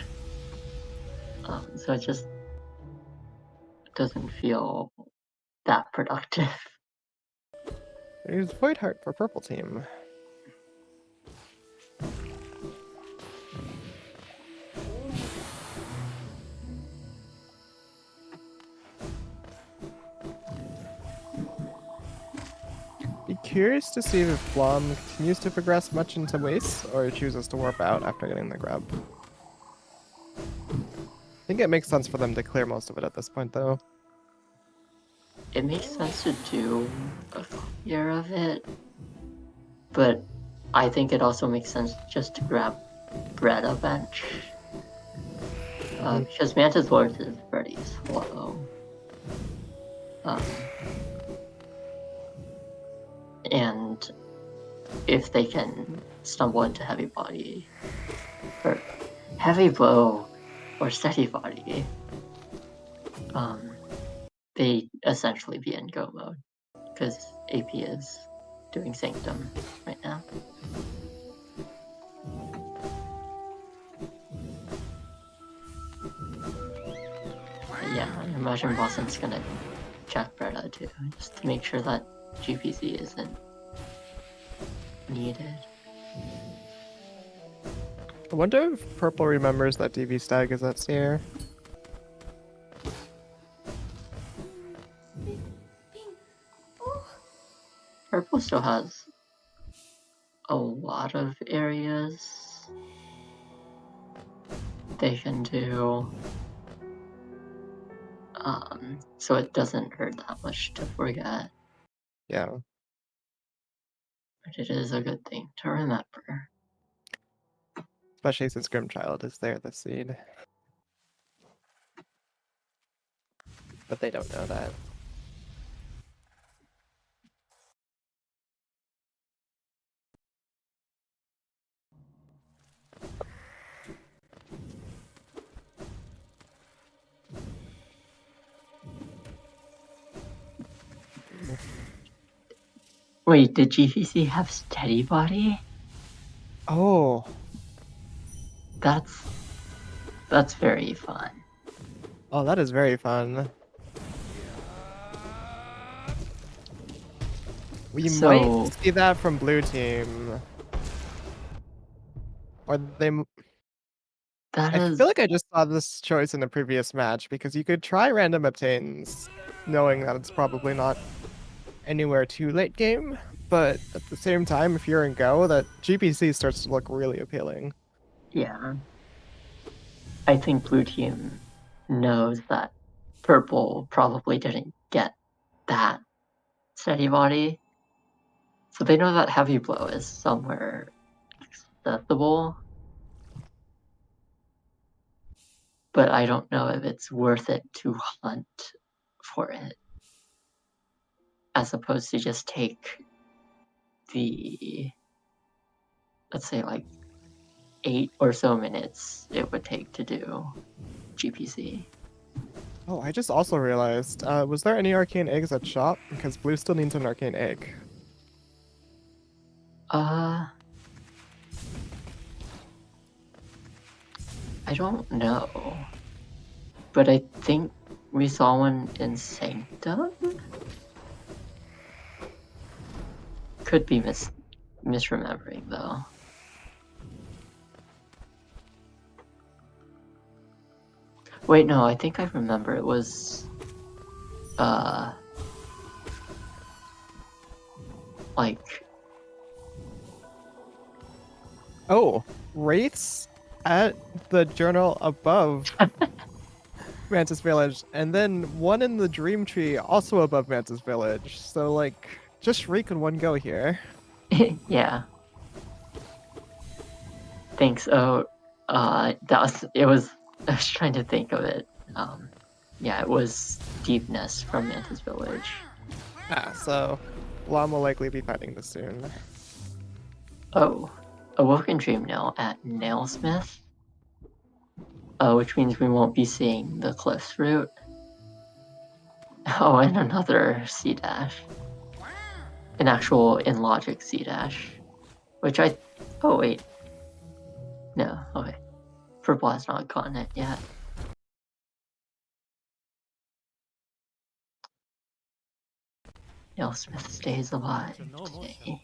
So it just doesn't feel that productive. There's Void Heart for Purple team. Be curious to see if Blom continues to progress much into waste or chooses to warp out after getting the grub. I think it makes sense for them to clear most of it at this point, though. It makes sense to do a clear of it, but I think it also makes sense just to grab Bread a bench. Because Mantis Lord is pretty slow. And if they can stumble into Heavy Body, or Heavy Blow, or Steady Body, they essentially be in go mode, because AP is doing Sanctum right now. But yeah, I imagine Blossom's gonna check Bretta too, just to make sure that GPC isn't needed. I wonder if Purple remembers that DV Stag is at Seer. Purple still has a lot of areas they can do, so it doesn't hurt that much to forget. Yeah. But it is a good thing to remember. Especially since Grimchild is there this seed. But they don't know that. Wait, did GPC have Steady Body? Oh. That's very fun. Oh, that is very fun. We might see that from blue team. Or they... I feel like I just saw this choice in a previous match, because you could try random obtains, knowing that it's probably not anywhere too late game, but at the same time, if you're in Go, that GPC starts to look really appealing. Yeah. I think blue team knows that purple probably didn't get that Steady Body. So they know that Heavy Blow is somewhere accessible. But I don't know if it's worth it to hunt for it, as opposed to just take the, let's say, like 8 or so minutes it would take to do GPC. Oh, I just also realized, was there any arcane eggs at shop? Because blue still needs an arcane egg. I don't know. But I think we saw one in Sanctum? Could be misremembering, though. Wait, no, I think I remember it was... like... Oh, Wraiths at the journal above Mantis Village, and then one in the Dream Tree also above Mantis Village. So, like, just Shriek in one go here. yeah. Thanks. Oh, I was trying to think of it. Yeah, it was Deepness from Mantis Village. So Blom will likely be fighting this soon. Oh, Awoken Dream Nail at Nailsmith. Which means we won't be seeing the Cliffs route. Oh, and another C-Dash. An actual in-logic C-Dash. Which oh wait. No, okay. Purple has not gotten it yet. Nailsmith stays alive today.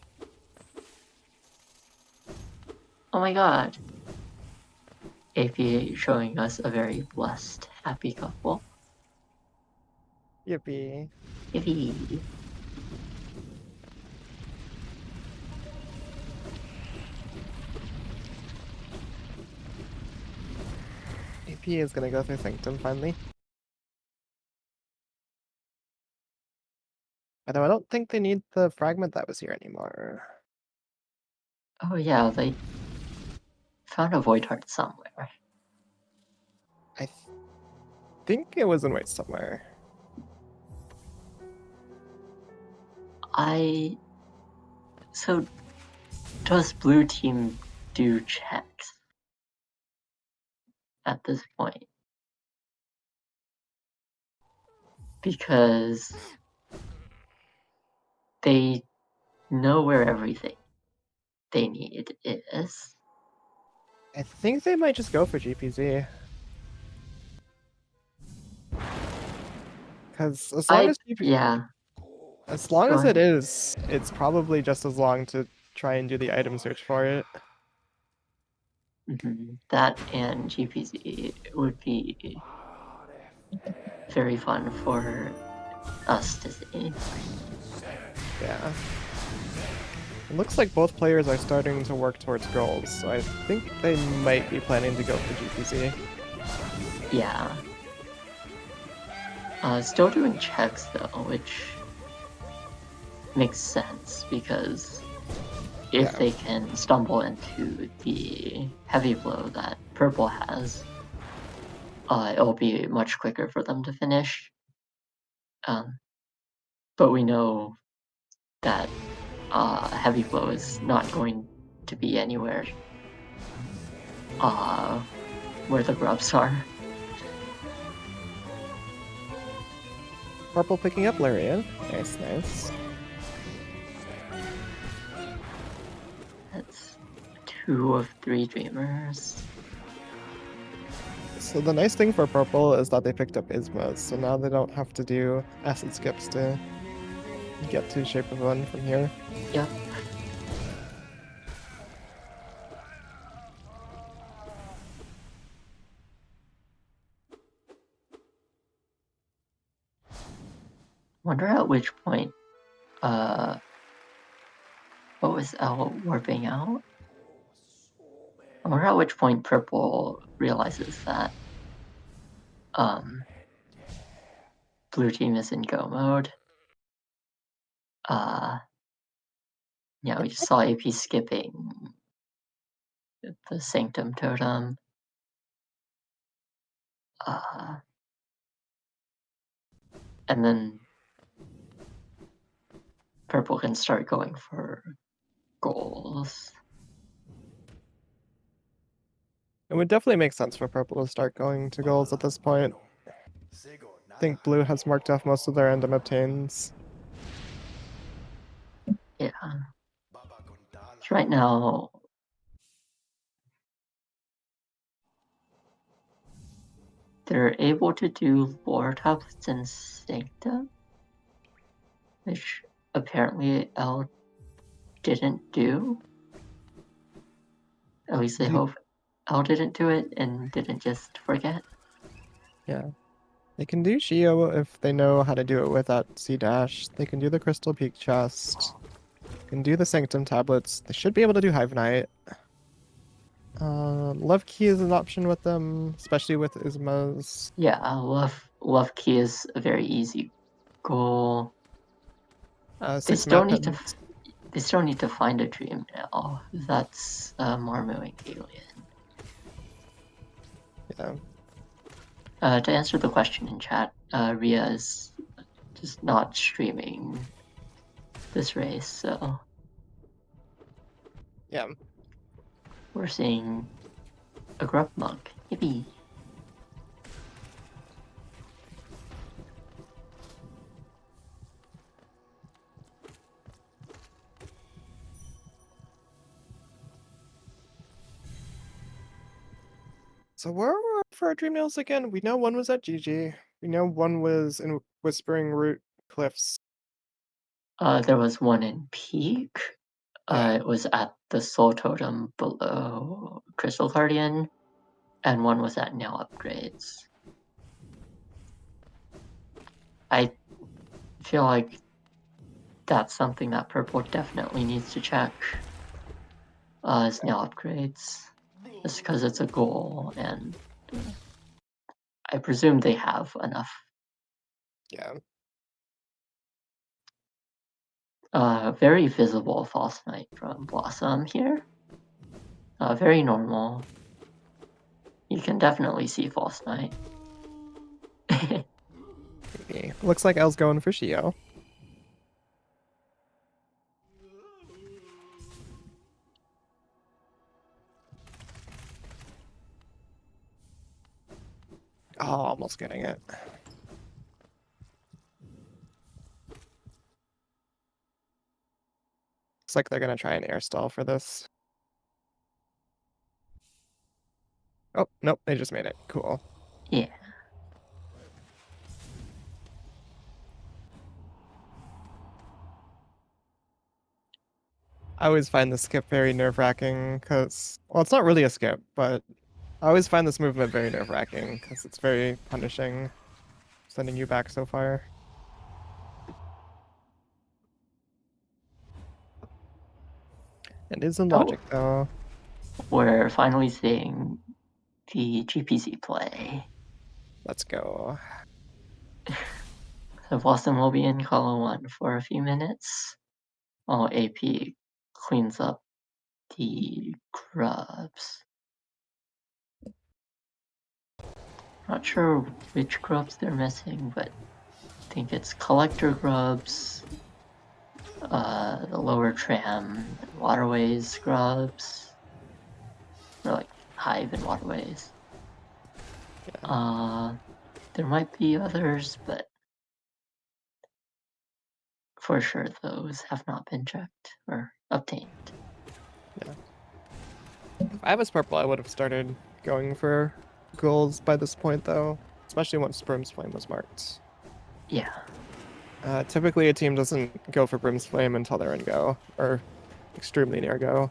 Oh my god. AP showing us a very blessed, happy couple. Yippee. Yippee. AP is gonna go through Sanctum finally. Although I don't think they need the fragment that was here anymore. Oh yeah, they found a void heart somewhere. I think it was in White somewhere. So does blue team do checks at this point? Because they know where everything they need is. I think they might just go for GPZ. Because as long as Yeah, as long go as it ahead. is, it's probably just as long to try and do the item search for it. That and GPZ would be very fun for us to see. Yeah. It looks like both players are starting to work towards goals, so I think they might be planning to go for GPZ. Yeah. Still doing checks though, which makes sense because if Yeah. they can stumble into the heavy blow that purple has, it'll be much quicker for them to finish. But we know that heavy blow is not going to be anywhere where the grubs are. Purple picking up Larian. Nice, nice. That's 2 of 3 dreamers. So the nice thing for purple is that they picked up Ismas, so now they don't have to do acid skips to get to Shape of One from here. Yep. Wonder at which point, what was L warping out? I wonder at which point purple realizes that blue team is in go mode. Yeah, we just saw AP skipping the Sanctum Totem. And then purple can start going for goals. It would definitely make sense for purple to start going to goals at this point. I think blue has marked off most of their random obtains. Yeah. So right now, they're able to do lore tablets and Sanctum, which apparently L didn't do. At least they hope L didn't do it and didn't just forget. Yeah. They can do Shio if they know how to do it without C-Dash. They can do the Crystal Peak chest. Can do the Sanctum tablets. They should be able to do Hive Knight. Love Key is an option with them, especially with Ismas. Yeah, love key is a very easy goal. They 6 still map need to heads. they still need to find a dream now. That's Marmoing Alien. Yeah. To answer the question in chat, Ria is just not streaming this race, so Yeah. we're seeing a grub monk. Yippee! So where were we for our dream nails again? We know one was at GG. We know one was in Whispering Root Cliffs. There was one in Peak. Yeah. It was at the Soul Totem below Crystal Guardian, and one was at Nail Upgrades. I feel like that's something that purple definitely needs to check. Is Nail Upgrades. Just because it's a goal and I presume they have enough. Yeah. Very visible False Knight from Blossom here. Very normal. You can definitely see False Knight. Maybe. Looks like Elle's going for Shio. Oh, almost getting it. Looks like they're gonna try an air stall for this. Oh, nope, they just made it. Cool. Yeah. I always find the skip very nerve-wracking because, well, it's not really a skip, but I always find this movement very nerve-wracking because it's very punishing, sending you back so far. It is in Oh, logic, though. we're finally seeing the GPC play. Let's go. So Blossom will be in column 1 for a few minutes while AP cleans up the grubs. Not sure which grubs they're missing, but I think it's collector grubs, the lower tram, waterways grubs, or like hive and waterways. Yeah. There might be others, but for sure those have not been checked or obtained. Yeah. If I was purple, I would have started going for goals by this point, though, especially once Brim's Flame was marked. Yeah. Typically, a team doesn't go for Brim's Flame until they're in go, or extremely near go.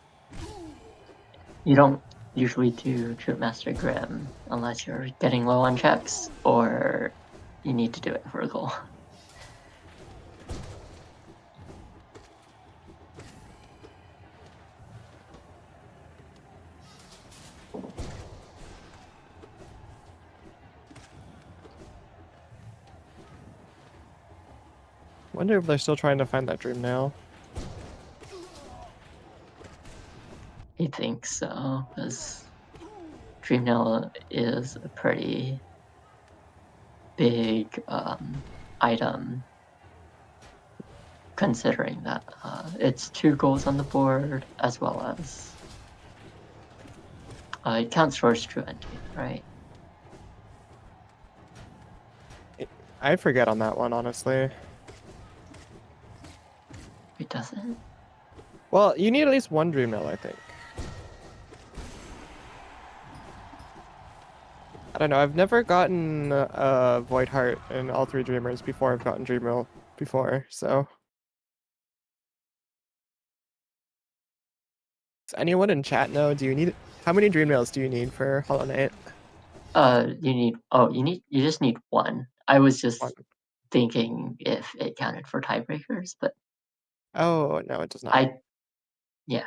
You don't usually do Troop Master Grim unless you're getting low on checks or you need to do it for a goal. Wonder if they're still trying to find that dream nail. I think so, because Dreamnail is a pretty big item, considering that it's 2 goals on the board, as well as it counts towards true ending, right? I forget on that one, honestly. It doesn't? Well, you need at least one dream nail, I think. I don't know. I've never gotten Void Heart in all 3 Dreamers before I've gotten Dream Nail before, so. Does anyone in chat know? Do you need how many Dream Nails do you need for Hollow Knight? You just need 1. I was just One. thinking if it counted for tiebreakers, but Oh no, it does not. yeah,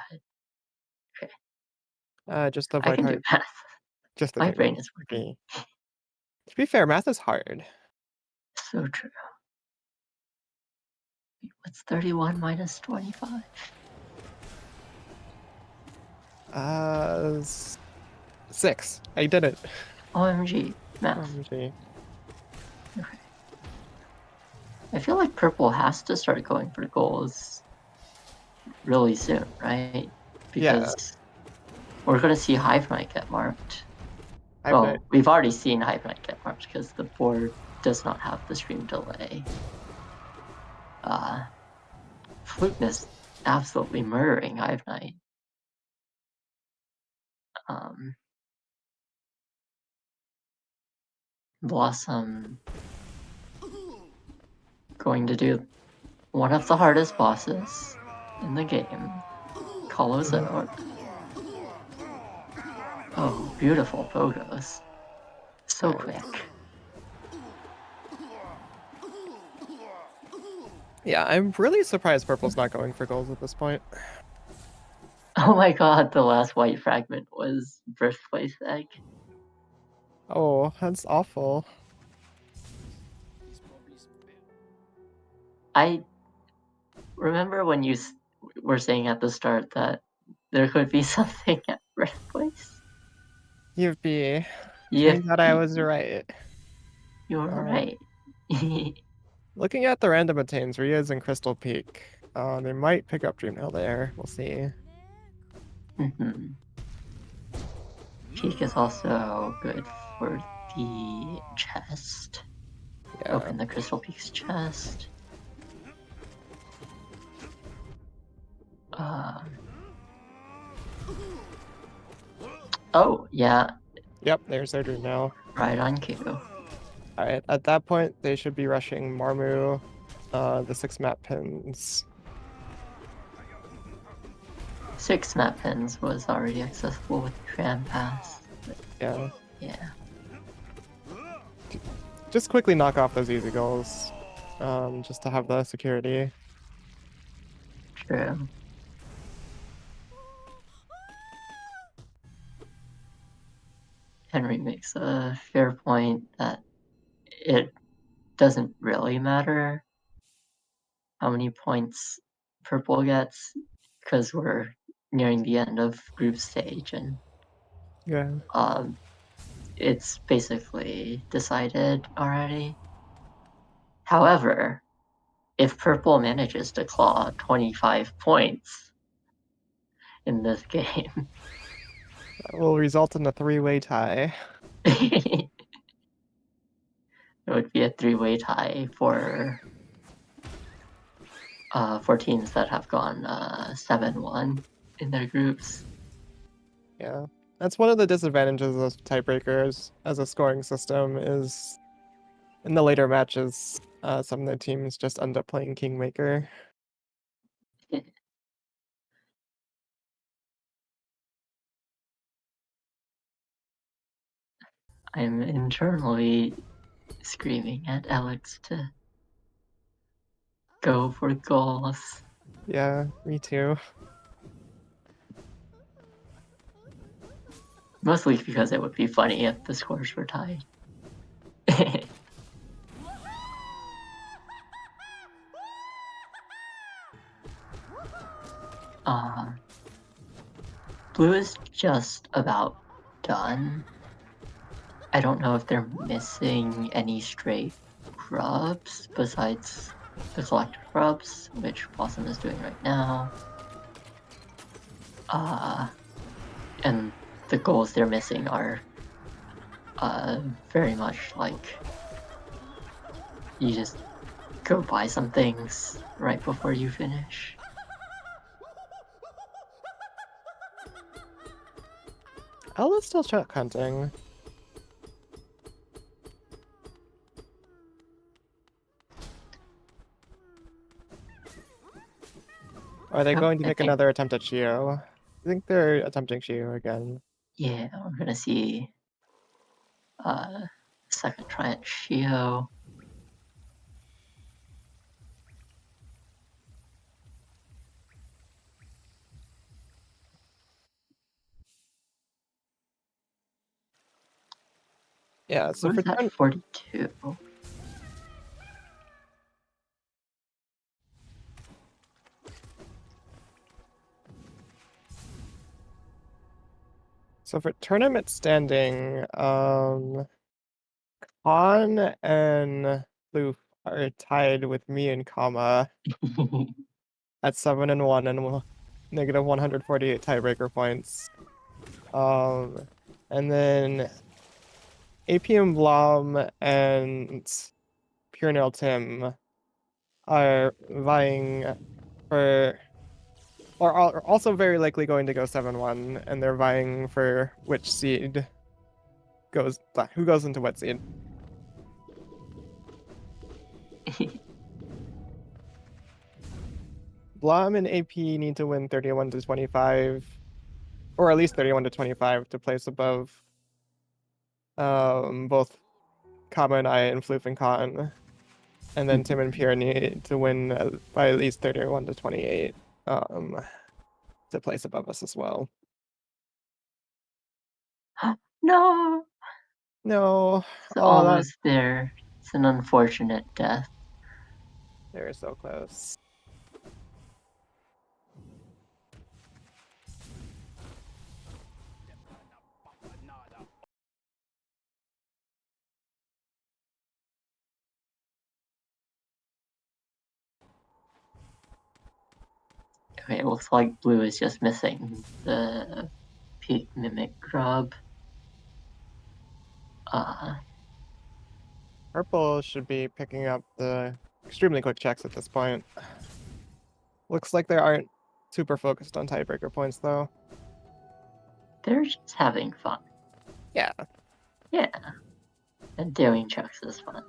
Just the I Void can do Heart. math. Just the My Dream brain Nails. is working. Okay. To be fair, math is hard. So true. What's 31 minus 25? 6. I did it. OMG, math. OMG. Okay. I feel like purple has to start going for goals really soon, right? Because we're going to see Hive Knight get marked. We've already seen Hive Knight get marked because the board does not have the stream delay. Fluteness absolutely murdering Hive Knight. Blossom going to do one of the hardest bosses in the game. Calls out. Oh, beautiful photos. So quick. Yeah, I'm really surprised purple's not going for goals at this point. Oh my god, the last white fragment was Birthplace Egg. Oh, that's awful. I remember when were saying at the start that there could be something at red place. You'd be. Yeah, Turns out I was right. you're Um, right. Looking at the random attains, Ria's in Crystal Peak. They might pick up Dreamhill there. We'll see. Mhm. Peak is also good for the chest. Yeah. Open the Crystal Peak's chest. Um, oh, yeah, Yep, there's their Dreamhill. right on cue. Alright, at that point, they should be rushing Marmu, the 6 map pins. 6 map pins was already accessible with Tram Pass. But Yeah. yeah, Just quickly knock off those easy goals. Just to have the security. true. Henry makes a fair point that it doesn't really matter how many points Purple gets because we're nearing the end of group stage and Yeah. um, it's basically decided already. However, if Purple manages to claw 25 points in this game, That will result in a 3-way tie. it would be a 3-way tie for teams that have gone 7-1 in their groups. Yeah. That's one of the disadvantages of tiebreakers as a scoring system is in the later matches, some of the teams just end up playing Kingmaker. I'm internally screaming at Alex to go for goals. Yeah, me too. Mostly because it would be funny if the scores were tied. uh, Blue is just about done. I don't know if they're missing any stray grubs besides the collector grubs, which Blossom is doing right now. And the goals they're missing are very much like you just go buy some things right before you finish. Ella's still truck hunting. Are they Oh, going to I make think, another attempt at Shio? I think they're attempting Shio again. yeah, we're gonna see uh, second try at Shio. Yeah, so Who's at 42? for tournament standing, Han and Loof are tied with me and Kama at 7-1 and negative 148 tiebreaker points. And then APM Blom and Pure Nail Tim are vying for, or are also very likely going to go 7-1, and they're vying for which seed goes, who goes into what seed. Blom and AP need to win 31 to 25, or at least 31 to 25 to place above both Kama and I and Floof and Khan. And then Tim and Pierre need to win by at least 31 to 28 to place above us as well. No! No. It's Oh, almost there. It's an unfortunate death. they were so close. Okay, it looks like blue is just missing the peak mimic grub. Purple should be picking up the extremely quick checks at this point. Looks like they aren't super focused on tiebreaker points, though. They're just having fun. Yeah. Yeah. And doing checks is fun.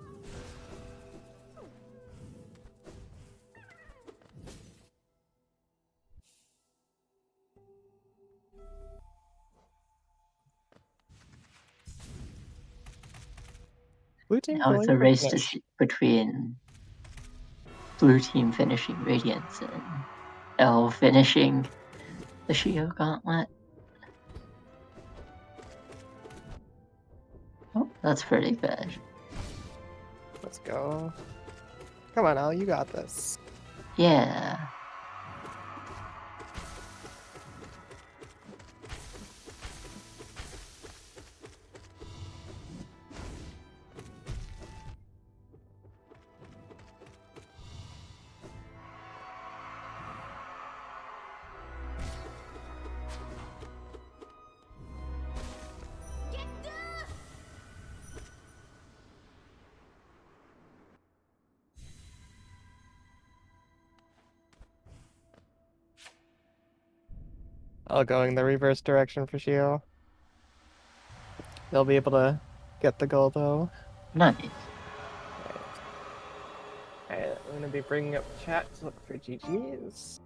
Blue team Now it's going a for race finish. between blue team finishing Radiance and L finishing the Shio Gauntlet. Oh, that's pretty good. Let's go. Come on, Al, you got this. Yeah. Al going the reverse direction for Shio. They'll be able to get the goal, though. Nice. Alright, I'm gonna be bringing up chat to look for GGs.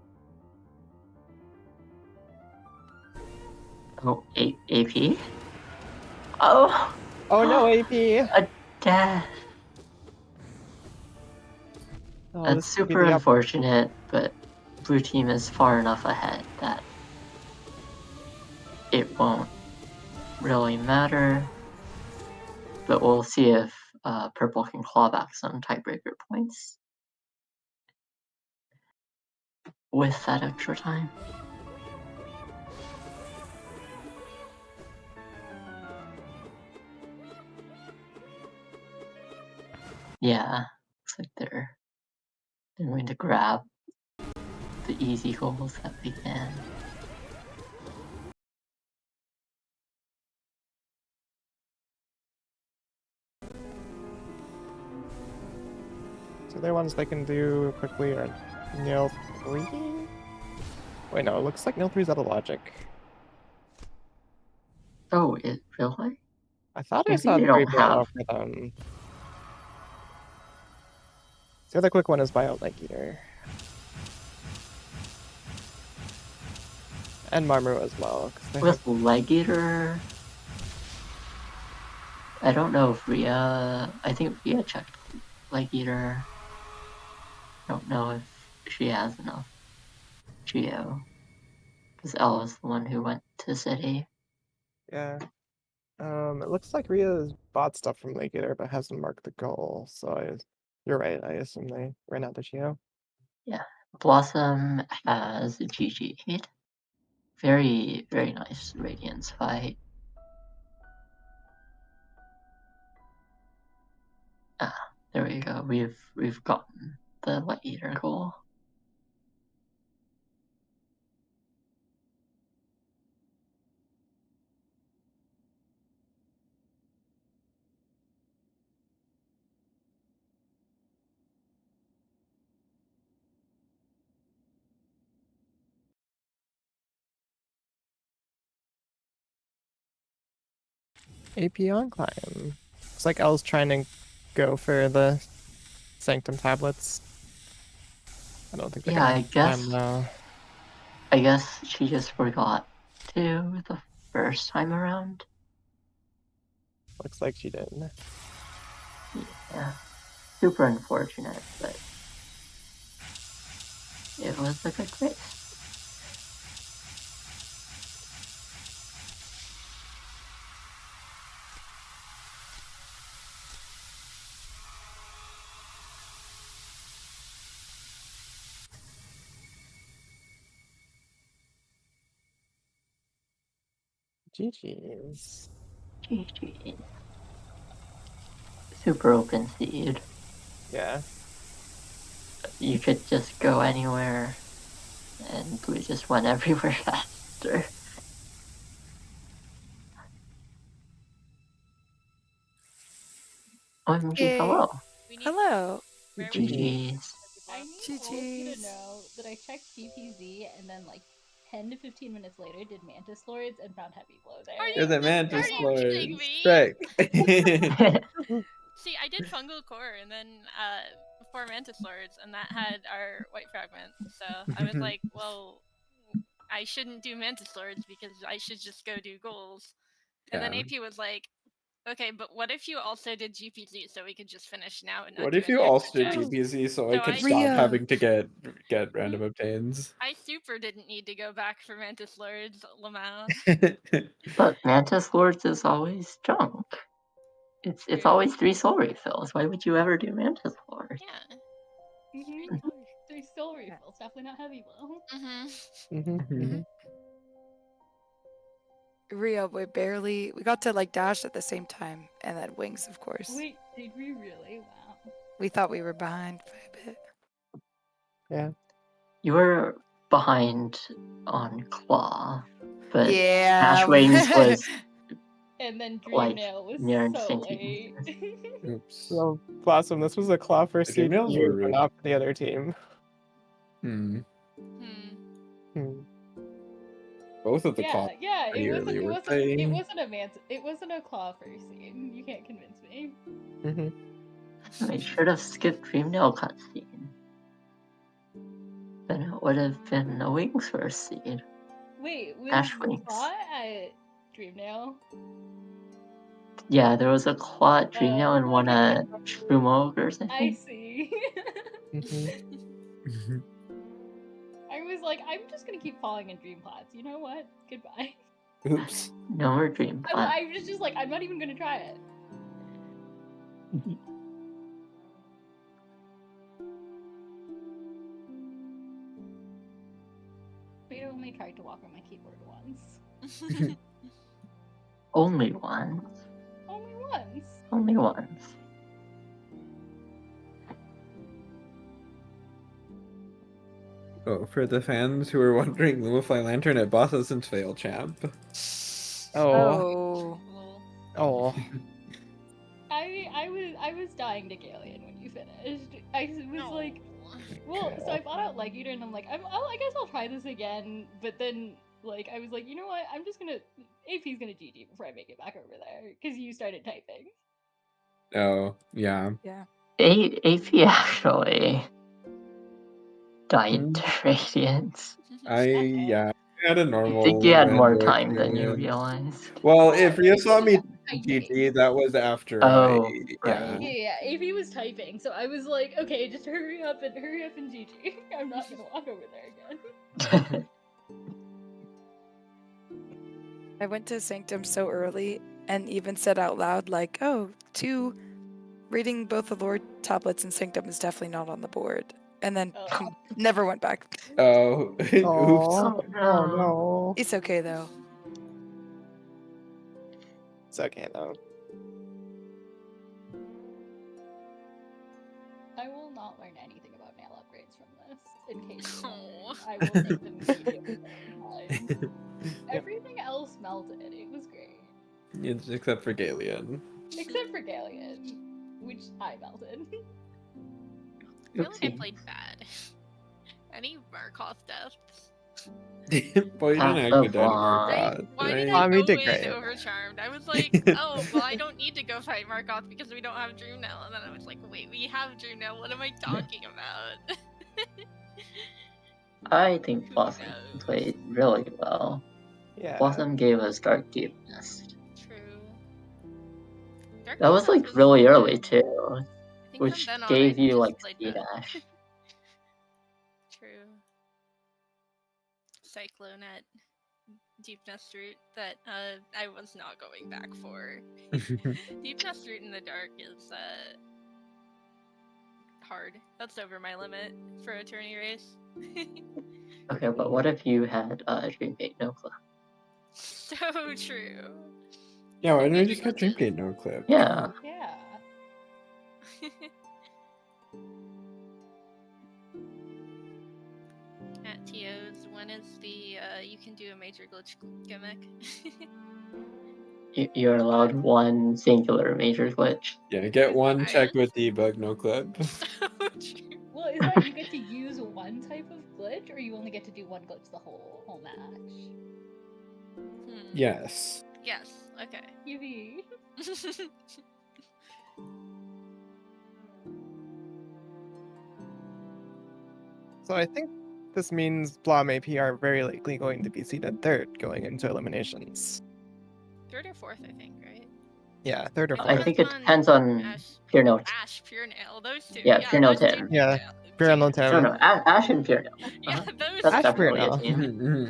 Oh, AP? Oh! Oh no, AP! A death! Oh, That's this could be super the up. unfortunate, but blue team is far enough ahead that it won't really matter. But we'll see if purple can claw back some tiebreaker points with that extra time. Yeah, looks like they're going to grab the easy goals that they can. So they're ones they can do quickly are Nil 3? Wait, no, it looks like Nil 3's out of logic. Oh, it really? I thought I Maybe saw they 3 don't have. BLO for them. The other quick one is Bio Leg Eater. And Marmu as well. They With have... Leg Eater, I don't know if Rhea. I think Rhea checked Leg Eater. I don't know if she has enough Geo. Because Elle is the one who went to City. Yeah. It looks like Rhea's bought stuff from Leg Eater, but hasn't marked the goal. So you're right. I assume they ran out the Geo. Yeah. Blossom has GG. Very, very nice Radiance fight. There we go. We've gotten the Leg Eater goal. AP on climb. Looks like L's trying to go for the Sanctum tablets. I don't think they're Yeah, gonna have time though. I guess she just forgot to the first time around. Looks like she did. Yeah. Super unfortunate, but it was a good race. GG's. GG. Super open seed. Yeah. You could just go anywhere, and blue just went everywhere faster. OMG, Yay. hello. We need Hello. where we need GG's. I need all of you to GG's. know that I checked TPZ and then like 10 to 15 minutes later did Mantis Lords and found Heavy Blow there. Are You're you the are Mantis you kidding Lords. me? Right. See, I did fungal core and then before Mantis Lords, and that had our white fragment. So I was like, well, I shouldn't do Mantis Lords because I should just go do goals. And then Yeah. AP was like, okay, but what if you also did GPZ so we could just finish now and not What do if you any also extra did checks? GPZ so I So could I stop Rhea. having to get random obtains? I super didn't need to go back for Mantis Lords, Lamau. But Mantis Lords is always junk. It's True. always 3 soul refills. Why would you ever do Mantis Lords? Yeah. There's still refills, definitely not Heavy Blow. Mm-hmm. Rhea, we got to like dash at the same time, and then wings, of course. Wait, did we really? Wow. We thought we were behind by a bit. Yeah. You were behind on Claw, but Yeah. Ash Wings was And then Dream like Nail was near so instantaneous. late. Oops. So, Blossom, this was a claw for The dream seed for nails were you, but rude. not for the other team. Hmm. Hmm. Both of the yeah, claws yeah, pretty early, weren't it they? wasn't a claw first scene. You can't convince me. They should have skipped Dream Nail cutscene. Then it would have been a Wings first seed. Wait, was Ash Wings. Claw at Dream Nail? Yeah, there was a Claw at Dream Nail and one okay. at Shroom Ogres, I I think. see. Mm-hmm. I was like, I'm just gonna keep falling in Dream Pods. You know what? Goodbye. Oops. No more Dream Pods. I was just like, I'm not even gonna try it. Wait, I only tried to walk on my keyboard once. Only once. Only once. Only once. Oh, for the fans who are wondering, Lumify Lantern at boss doesn't fail, champ. Oh. Lol. Oh. I was dying to Galeon when you finished. I was like, well, so I bought out Leg Eater and I'm like, I guess I'll try this again. But then, like, I was like, you know what? I'm just gonna AP's gonna GG before I make it back over there because you started typing. Oh, yeah. Yeah. AP actually died to Radiance. I had a I normal think you had more rando time than you experience. realized. Well, Yeah, if you saw me typing. GG, that was after Oh, yeah. right. Yeah, AP was typing, so I was like, okay, just hurry up and GG. I'm not gonna walk over there again. I went to Sanctum so early and even said out loud, like, oh, reading both the Lord tablets and Sanctum is definitely not on the board. And then never went back. Oh, oops. Oh, no. oh no. It's okay though. It's okay though. I will not learn anything about nail upgrades from this. In case you Aw. wondered. I will take them immediately. Everything else melted. It was great. It's, except for Galeon. Except for Galeon, which I melted. I feel like I Oopsie. played bad. Any Markov deaths? Boy, you didn't That's actually the die to flaw. Markov, Why did right? I we go did in great. overcharmed? I was like, oh, well, I don't need to go fight Markov because we don't have Dream Nail. And then I was like, wait, we have Dream Nail. What am I talking about? I think Who Blossom knows? played really well. Yeah. Blossom gave us Dark Deep Mist. True. Dark That was Defense like really early too, I think which from then on, gave I you just like played speed bad. dash. True. Cyclone at Deep Nest Route that I was not going back for. Deep Nest Route in the dark is hard. That's over my limit for a tourney race. Okay, but what if you had Dream Fate no club? So true. Yeah, why didn't I Major just get glitches. Dream no clip? Yeah. Yeah. At TOs, when is the you can do a major glitch gimmick? You're allowed one singular major glitch. Yeah, get Is one that check it? with debug no clip. So true. Well, is that you get to use one type of glitch, or you only get to do one glitch the whole match? Yes. Yes. Okay. Yippee. So I think this means Blom AP are very likely going to be seeded third going into eliminations. Third or fourth, I think, right? Yeah, third or It I fourth. think depends it depends on Ash, Pure Note. Ash, Pure Nail, those two. Yeah, Pure Note those two. Tim. Yeah, Pure team- Nail Tim. No, no, Ash and Pure Note. Yeah, Uh-huh. those That's Ash two. Pure definitely a Nail.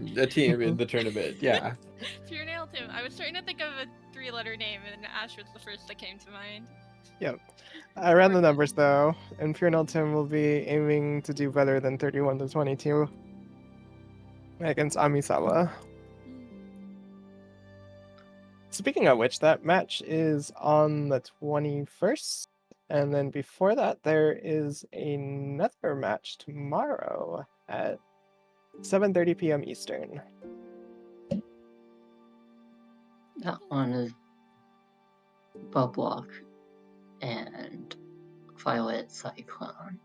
team. A team in the tournament, yeah. Pure Nail Tim. I was starting to think of a three-letter name, and Ash was the first that came to mind. Yep. I ran the numbers though, and Pure Nail Tim will be aiming to do better than 31 to 22 against Amisawa. Speaking of which, that match is on the 21st, and then before that, there is another match tomorrow at 7:30 p.m. Eastern. That one is Bublock and Violet Cyclone.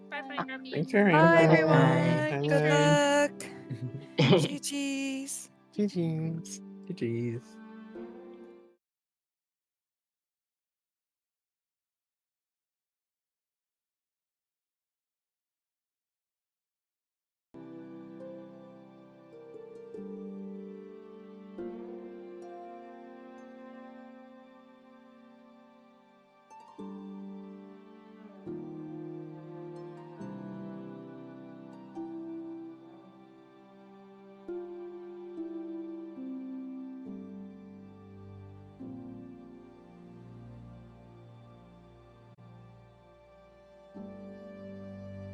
Bye-bye, Ruby. Thanks for Bye, having me. everyone. Good Bye. luck. GG's. GG's. GG's.